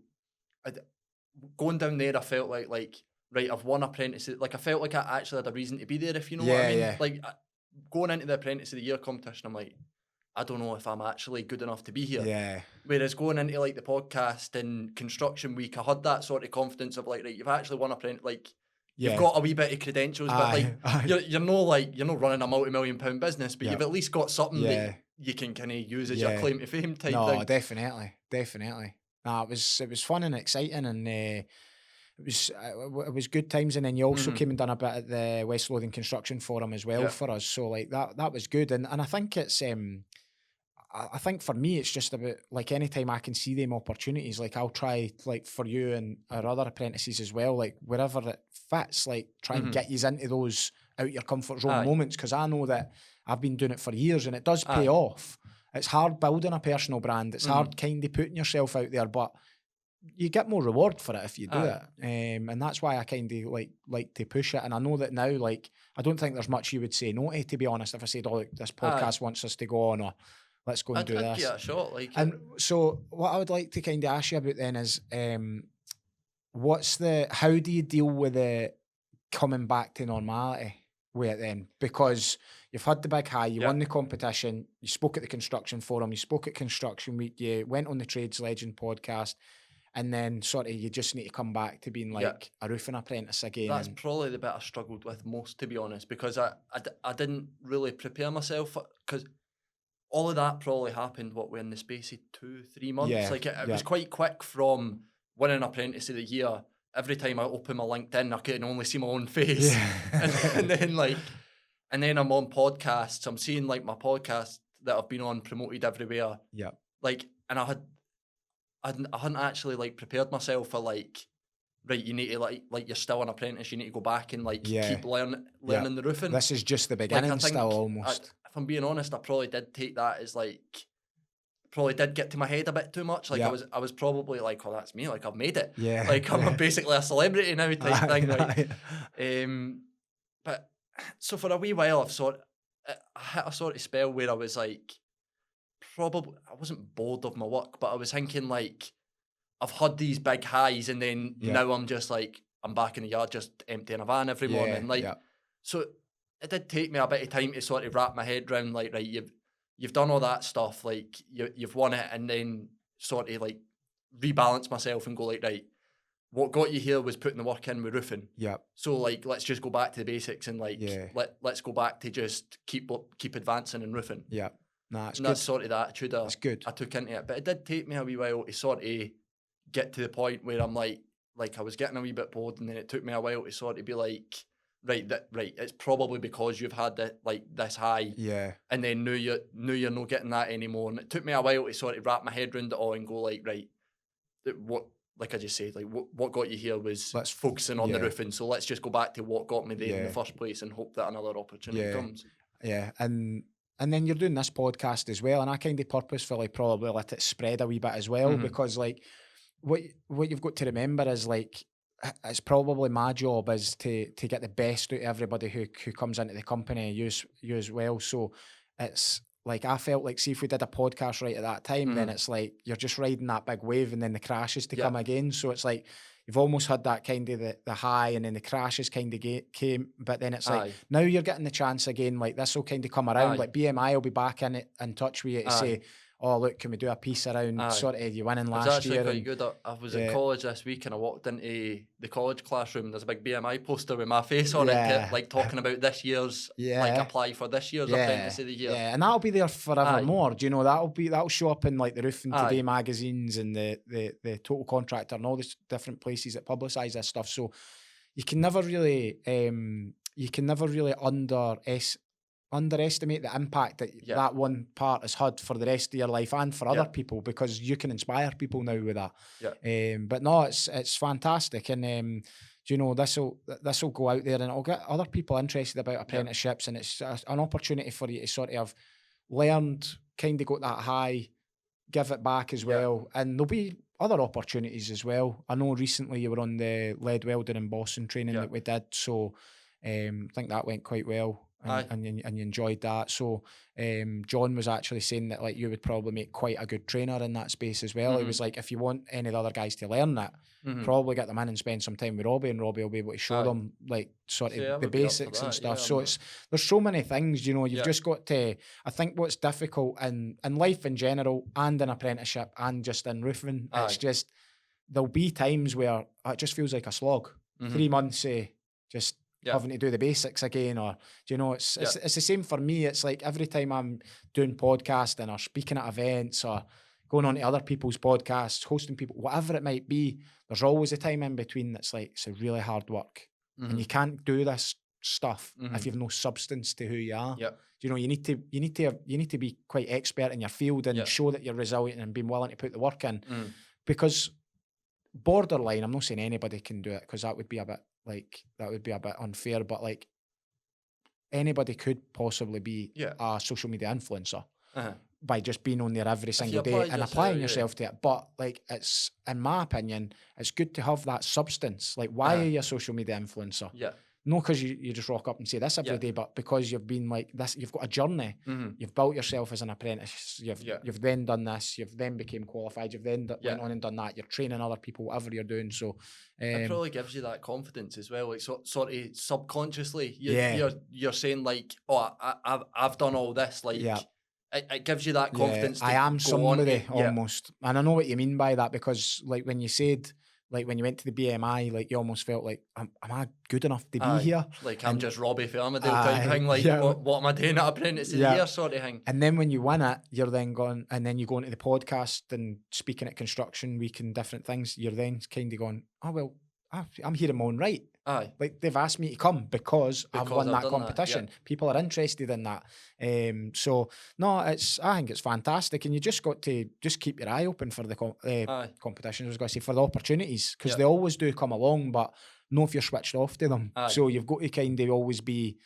going down there, I felt like right, I've won Apprentice. Like, I felt like I actually had a reason to be there, if you know what I mean. Yeah. Like, going into the Apprentice of the Year competition, I'm like, I don't know if I'm actually good enough to be here. Yeah. Whereas going into like the podcast and Construction Week, I had that sort of confidence of like, right, you've actually won Apprentice. Like, you've got a wee bit of credentials, but like you're not running a multi-million-pound business, but you've at least got something that you can kind of use as your claim to fame type thing. No, definitely. No, it was fun and exciting, and it was good times. And then you also came and done a bit at the West Lothian Construction Forum as well for us. So like that was good, and I think it's I think for me, it's just about like anytime I can see them opportunities, like I'll try, like for you and our other apprentices as well, like wherever it fits, like try and get you into those out your comfort zone moments, because I know that I've been doing it for years and it does pay off. It's hard building a personal brand. It's hard kind of putting yourself out there, but you get more reward for it if you do it. And that's why I kind of like to push it. And I know that now, like, I don't think there's much you would say no to be honest, if I said, oh, like, this podcast wants us to go on, or let's go and do this. I'd give it a shot, like. And so what I would like to kind of ask you about then is, how do you deal with the coming back to normality with it then? Because you've had the big high, you won the competition, you spoke at the Construction Forum, you spoke at Construction Week, you went on the Trades Legend podcast, and then sort of you just need to come back to being like a roofing apprentice again. That's probably the bit I struggled with most, to be honest, because I didn't really prepare myself, because all of that probably happened, in the space of 2-3 months. Yeah, like it was quite quick from winning Apprentice of the Year. Every time I open my LinkedIn, I can only see my own face. Yeah. and then I'm on podcasts. I'm seeing like my podcast that I've been on promoted everywhere. Yeah. Like, and I hadn't actually like prepared myself for like, right, you need to like you're still an apprentice, you need to go back and like keep learning the roofing. This is just the beginning, like, still almost. If I'm being honest, I probably did take that as like, probably did get to my head a bit too much. Like I was probably like, oh, that's me. Like, I've made it. Yeah. Like I'm basically a celebrity now type thing. Like, but so for a wee while, I hit a sort of spell where I was like, probably I wasn't bored of my work, but I was thinking like, I've had these big highs, and then now I'm just like, I'm back in the yard just emptying a van every morning. Like, so it did take me a bit of time to sort of wrap my head around like, right, you've done all that stuff, like you've won it, and then sort of like rebalance myself and go like, right, what got you here was putting the work in with roofing. Yeah. So like, let's just go back to the basics and like, let's go back to just keep advancing in roofing. Yeah. Nah, that's sort of the attitude I took into it. But it did take me a wee while to sort of get to the point where I'm like I was getting a wee bit bored, and then it took me a while to sort of be like, right, it's probably because you've had this high, and then now you're not getting that anymore. And it took me a while to sort of wrap my head around it all and go like, right, what, like I just said, like what got you here was focusing on the roofing, so let's just go back to what got me there in the first place and hope that another opportunity comes. Yeah. And then you're doing this podcast as well, and I kind of purposefully probably let it spread a wee bit as well, because like what you've got to remember is like, it's probably my job is to get the best out of everybody who comes into the company, you as well. So it's like, I felt like, see, if we did a podcast right at that time, then it's like you're just riding that big wave and then the crashes to come again. So it's like you've almost had that kind of the high, and then the crashes kind of came, but then it's like now you're getting the chance again, like this will kind of come around, like BMI will be back in touch with you to say, oh, look, can we do a piece around sort of you winning last year? It was actually quite good. I was in college this week and I walked into the college classroom. There's a big BMI poster with my face on it, like talking about this year's, like apply for this year's Apprentice of the Year. Yeah, and that'll be there forevermore. Do you know, that'll show up in like the Roofing Today magazines and the Total Contractor and all these different places that publicise this stuff. So you can never really underestimate the impact that that one part has had for the rest of your life and for other people, because you can inspire people now with that. But no, it's fantastic, and you know, this will go out there and it'll get other people interested about apprenticeships, and it's an opportunity for you to sort of have learned, kind of got that high, give it back as well, and there'll be other opportunities as well. I know recently you were on the lead welding and bossing training that we did, so I think that went quite well. And you enjoyed that. So John was actually saying that like you would probably make quite a good trainer in that space as well. He was like, if you want any of the other guys to learn that, probably get them in and spend some time with Robbie, and Robbie will be able to show them like sort of the basics and stuff. So there's so many things, you know, you've just got to, I think what's difficult in life in general and in apprenticeship and just in roofing, it's just, there'll be times where it just feels like a slog. 3 months just having to do the basics again, or do you know, it's the same for me. It's like every time I'm doing podcasting or speaking at events or going on to other people's podcasts, hosting people, whatever it might be, there's always a time in between that's like, it's a really hard work, and you can't do this stuff if you've no substance to who you are. You know, you need to be quite expert in your field and show that you're resilient and being willing to put the work in, because borderline, I'm not saying anybody can do it, because that would be a bit unfair, but like anybody could possibly be a social media influencer by just being on there every single day and applying yourself to it. But like, it's, in my opinion, it's good to have that substance. Like, why are you a social media influencer? Not because you just rock up and say this every day, but because you've been like this, you've got a journey. You've built yourself as an apprentice. You've then done this. You've then became qualified. You've then went on and done that. You're training other people, whatever you're doing. So it probably gives you that confidence as well. Like sort of subconsciously, you're saying like, oh, I've done all this. Like it gives you that confidence. I am somebody almost, and I know what you mean by that, because like when you said, like when you went to the BMI, like you almost felt like, am I good enough to be here? Like, I'm just Robbie for Armadale type thing. Like, what am I doing at Apprentice of the Year sort of thing? And then when you win it, you're then going, and then you go into the podcast and speaking at Construction Week and different things, you're then kind of going, oh, well, I'm here in my own right. Like, they've asked me to come because I've won that competition. People are interested in that. So no, I think it's fantastic, and you just got to just keep your eye open for the competitions. I was going to say, for the opportunities, because they always do come along, but know if you're switched off to them. So you've got to kind of always be,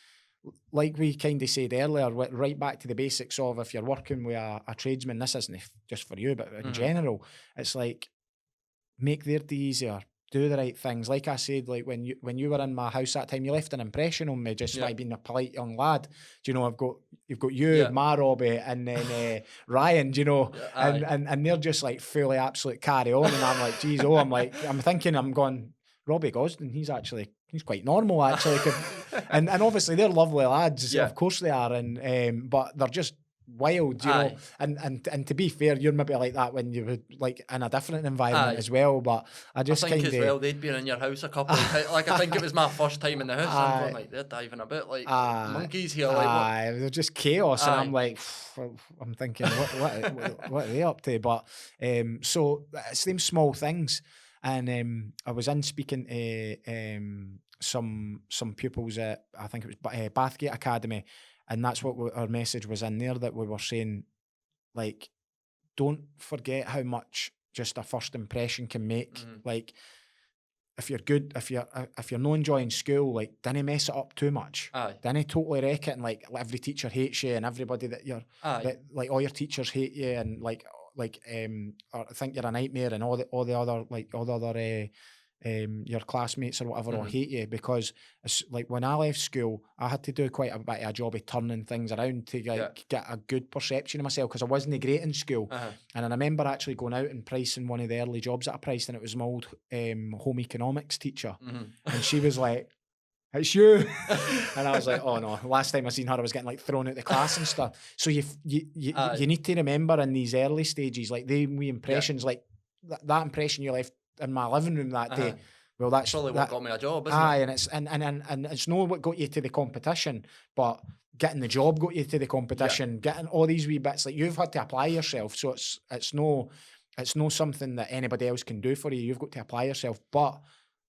like we kind of said earlier, right back to the basics of, if you're working with a tradesman, this isn't just for you, but in general, it's like, make their day easier. Do the right things. Like I said, like when you were in my house that time, you left an impression on me just by being a polite young lad. Do you know, you've got you, my Robbie, and then Ryan, do you know, and they're just like fully absolute carry on, and I'm like, geez, I'm thinking, I'm going, Robbie Gosden, he's quite normal actually, and obviously they're lovely lads, of course they are, and but they're just wild, you know, and to be fair, you're maybe like that when you would like in a different environment as well. But I think as well, they'd been in your house a couple of times. Like, I think it was my first time in the house. I'm going like, they're diving a bit like monkeys here. Like, they're just chaos, and I'm like, I'm thinking, what are they up to? But so it's them small things, and I was in speaking to some pupils at, I think it was Bathgate Academy. And that's what our message was in there, that we were saying, like, don't forget how much just a first impression can make. Like, if you're good, if you're not enjoying school, like, don't mess it up too much. Don't totally wreck it, and like every teacher hates you, and everybody that like all your teachers hate you, and like or think you're a nightmare, and all the other your classmates or whatever will hate you, because it's like when I left school, I had to do quite a bit of a job of turning things around to get a good perception of myself, because I wasn't great in school. And I remember actually going out and pricing one of the early jobs that I priced, and it was my old home economics teacher. And she was like, "It's you." And I was like, "Oh no." Last time I seen her, I was getting like thrown out the class and stuff. So you need to remember in these early stages, like the impressions, like that impression you left in my living room that day. Well, that's probably what got me a job, isn't it? And it's not what got you to the competition, but getting the job got you to the competition. Getting all these wee bits, like you've had to apply yourself. So it's no something that anybody else can do for you. You've got to apply yourself. But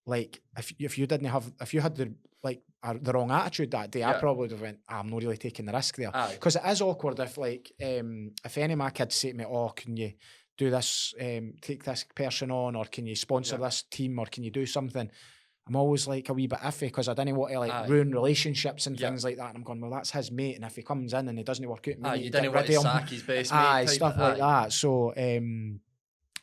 like if you had the wrong attitude that day, I probably would have went, I'm not really taking the risk there, because it is awkward if if any of my kids say to me, "Oh, can you do this, take this person on, or can you sponsor this team, or can you do something?" I'm always like a wee bit iffy, because I didn't want to ruin relationships and things like that. And I'm going, well, that's his mate, and if he comes in and he doesn't work out, you didn't want to sack his best mate, stuff like that. So,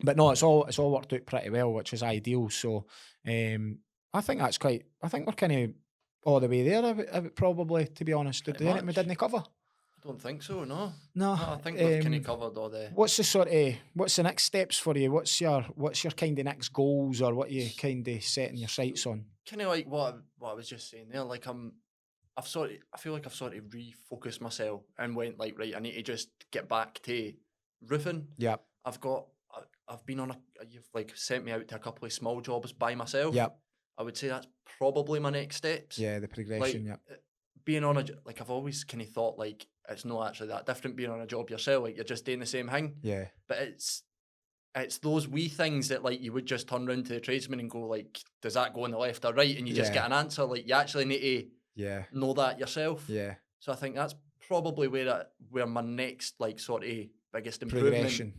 but no, it's all worked out pretty well, which is ideal. So, I think we're kind of all the way there, probably, to be honest. Did we didn't cover? I don't think so, no. No, I think we've kind of covered all the... What's the next steps for you? What's your kind of next goals, or what you kind of setting your sights on? Kind of like what I was just saying there, like I feel like I've sort of refocused myself and went like, right, I need to just get back to roofing. Yeah. I've been on you've like sent me out to a couple of small jobs by myself. Yeah. I would say that's probably my next steps. Yeah, the progression, like, being on like I've always kind of thought like it's not actually that different being on a job yourself, like you're just doing the same thing. Yeah. But it's those wee things that like you would just turn around to the tradesman and go like, does that go on the left or right? And you just get an answer. Like you actually need to know that yourself. Yeah. So I think that's probably where my next like sort of biggest improvement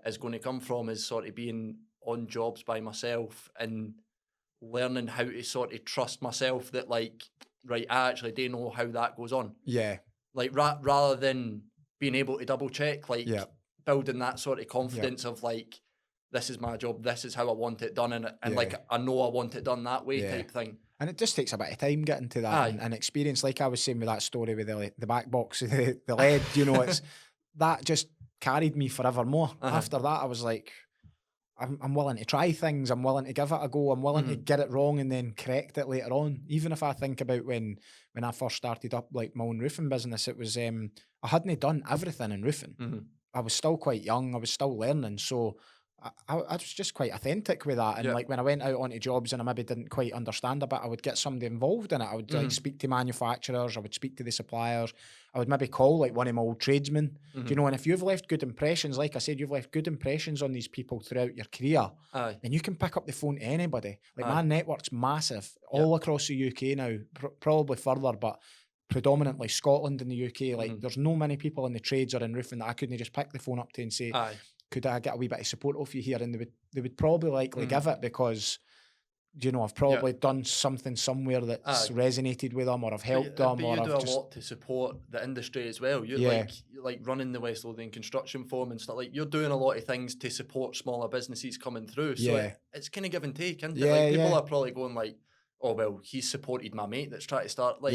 is going to come from, is sort of being on jobs by myself and learning how to sort of trust myself that like, right, I actually do know how that goes on. Yeah. Like rather than being able to double check, like building that sort of confidence of like, this is my job, this is how I want it done, and like I know I want it done that way type thing. And it just takes a bit of time getting to that and experience. Like I was saying with that story with the back box, the lead, it's that just carried me forevermore. After that, I was like, I'm willing to try things. I'm willing to give it a go. I'm willing to get it wrong and then correct it later on. Even if I think about when I first started up like my own roofing business, it was I hadn't done everything in roofing. I was still quite young. I was still learning. So I was just quite authentic with that. And like when I went out onto jobs and I maybe didn't quite understand a bit, I would get somebody involved in it. I would like speak to manufacturers. I would speak to the suppliers. I would maybe call like one of my old tradesmen. Do you know? And if you've left good impressions, like I said, you've left good impressions on these people throughout your career, then you can pick up the phone to anybody. Like my network's massive all across the UK now, probably further, but predominantly Scotland and the UK. Like there's no many people in the trades or in roofing that I couldn't just pick the phone up to and say, could I get a wee bit of support off you here? And they would probably likely give it, because I've probably done something somewhere that's resonated with them, or I've helped them. But you do a lot to support the industry as well. You're like running the West Lothian Construction Forum and stuff. Like you're doing a lot of things to support smaller businesses coming through. So it's kind of give and take, isn't it? Like people are probably going like, oh well, he's supported my mate that's trying to start. Like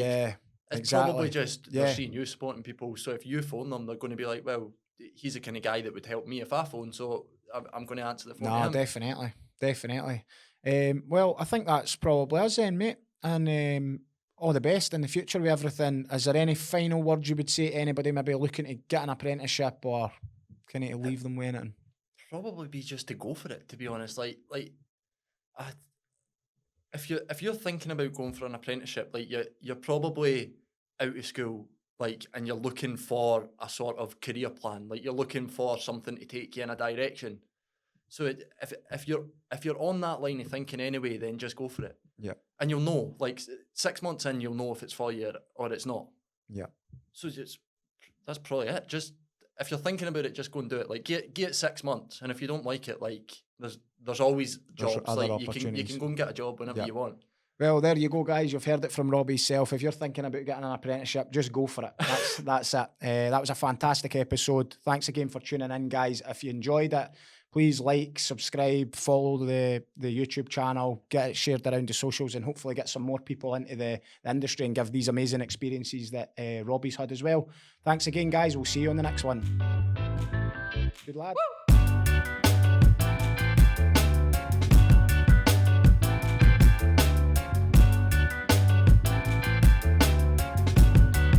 it's probably just they're seeing you supporting people. So if you phone them, they're going to be like, well, he's the kind of guy that would help me if I phone, so I'm going to answer the phone. No, definitely. Well, I think that's probably us then, mate. And all the best in the future with everything. Is there any final words you would say to anybody maybe looking to get an apprenticeship, or kind of leave them with anything? Probably be just to go for it, to be honest. If you're thinking about going for an apprenticeship, like you're probably out of school, like, and you're looking for a sort of career plan, like you're looking for something to take you in a direction. So if you're on that line of thinking anyway, then just go for it. Yeah. And you'll know, like 6 months in, you'll know if it's for you or it's not. Yeah. So that's probably it. Just if you're thinking about it, just go and do it. Like get it 6 months, and if you don't like it, like there's always jobs. Like you can go and get a job whenever you want. Well, there you go, guys. You've heard it from Robbie's self. If you're thinking about getting an apprenticeship, just go for it. That's it. That was a fantastic episode. Thanks again for tuning in, guys. If you enjoyed it, please like, subscribe, follow the YouTube channel, get it shared around the socials, and hopefully get some more people into the industry and give these amazing experiences that Robbie's had as well. Thanks again, guys. We'll see you on the next one. Good lad. Woo!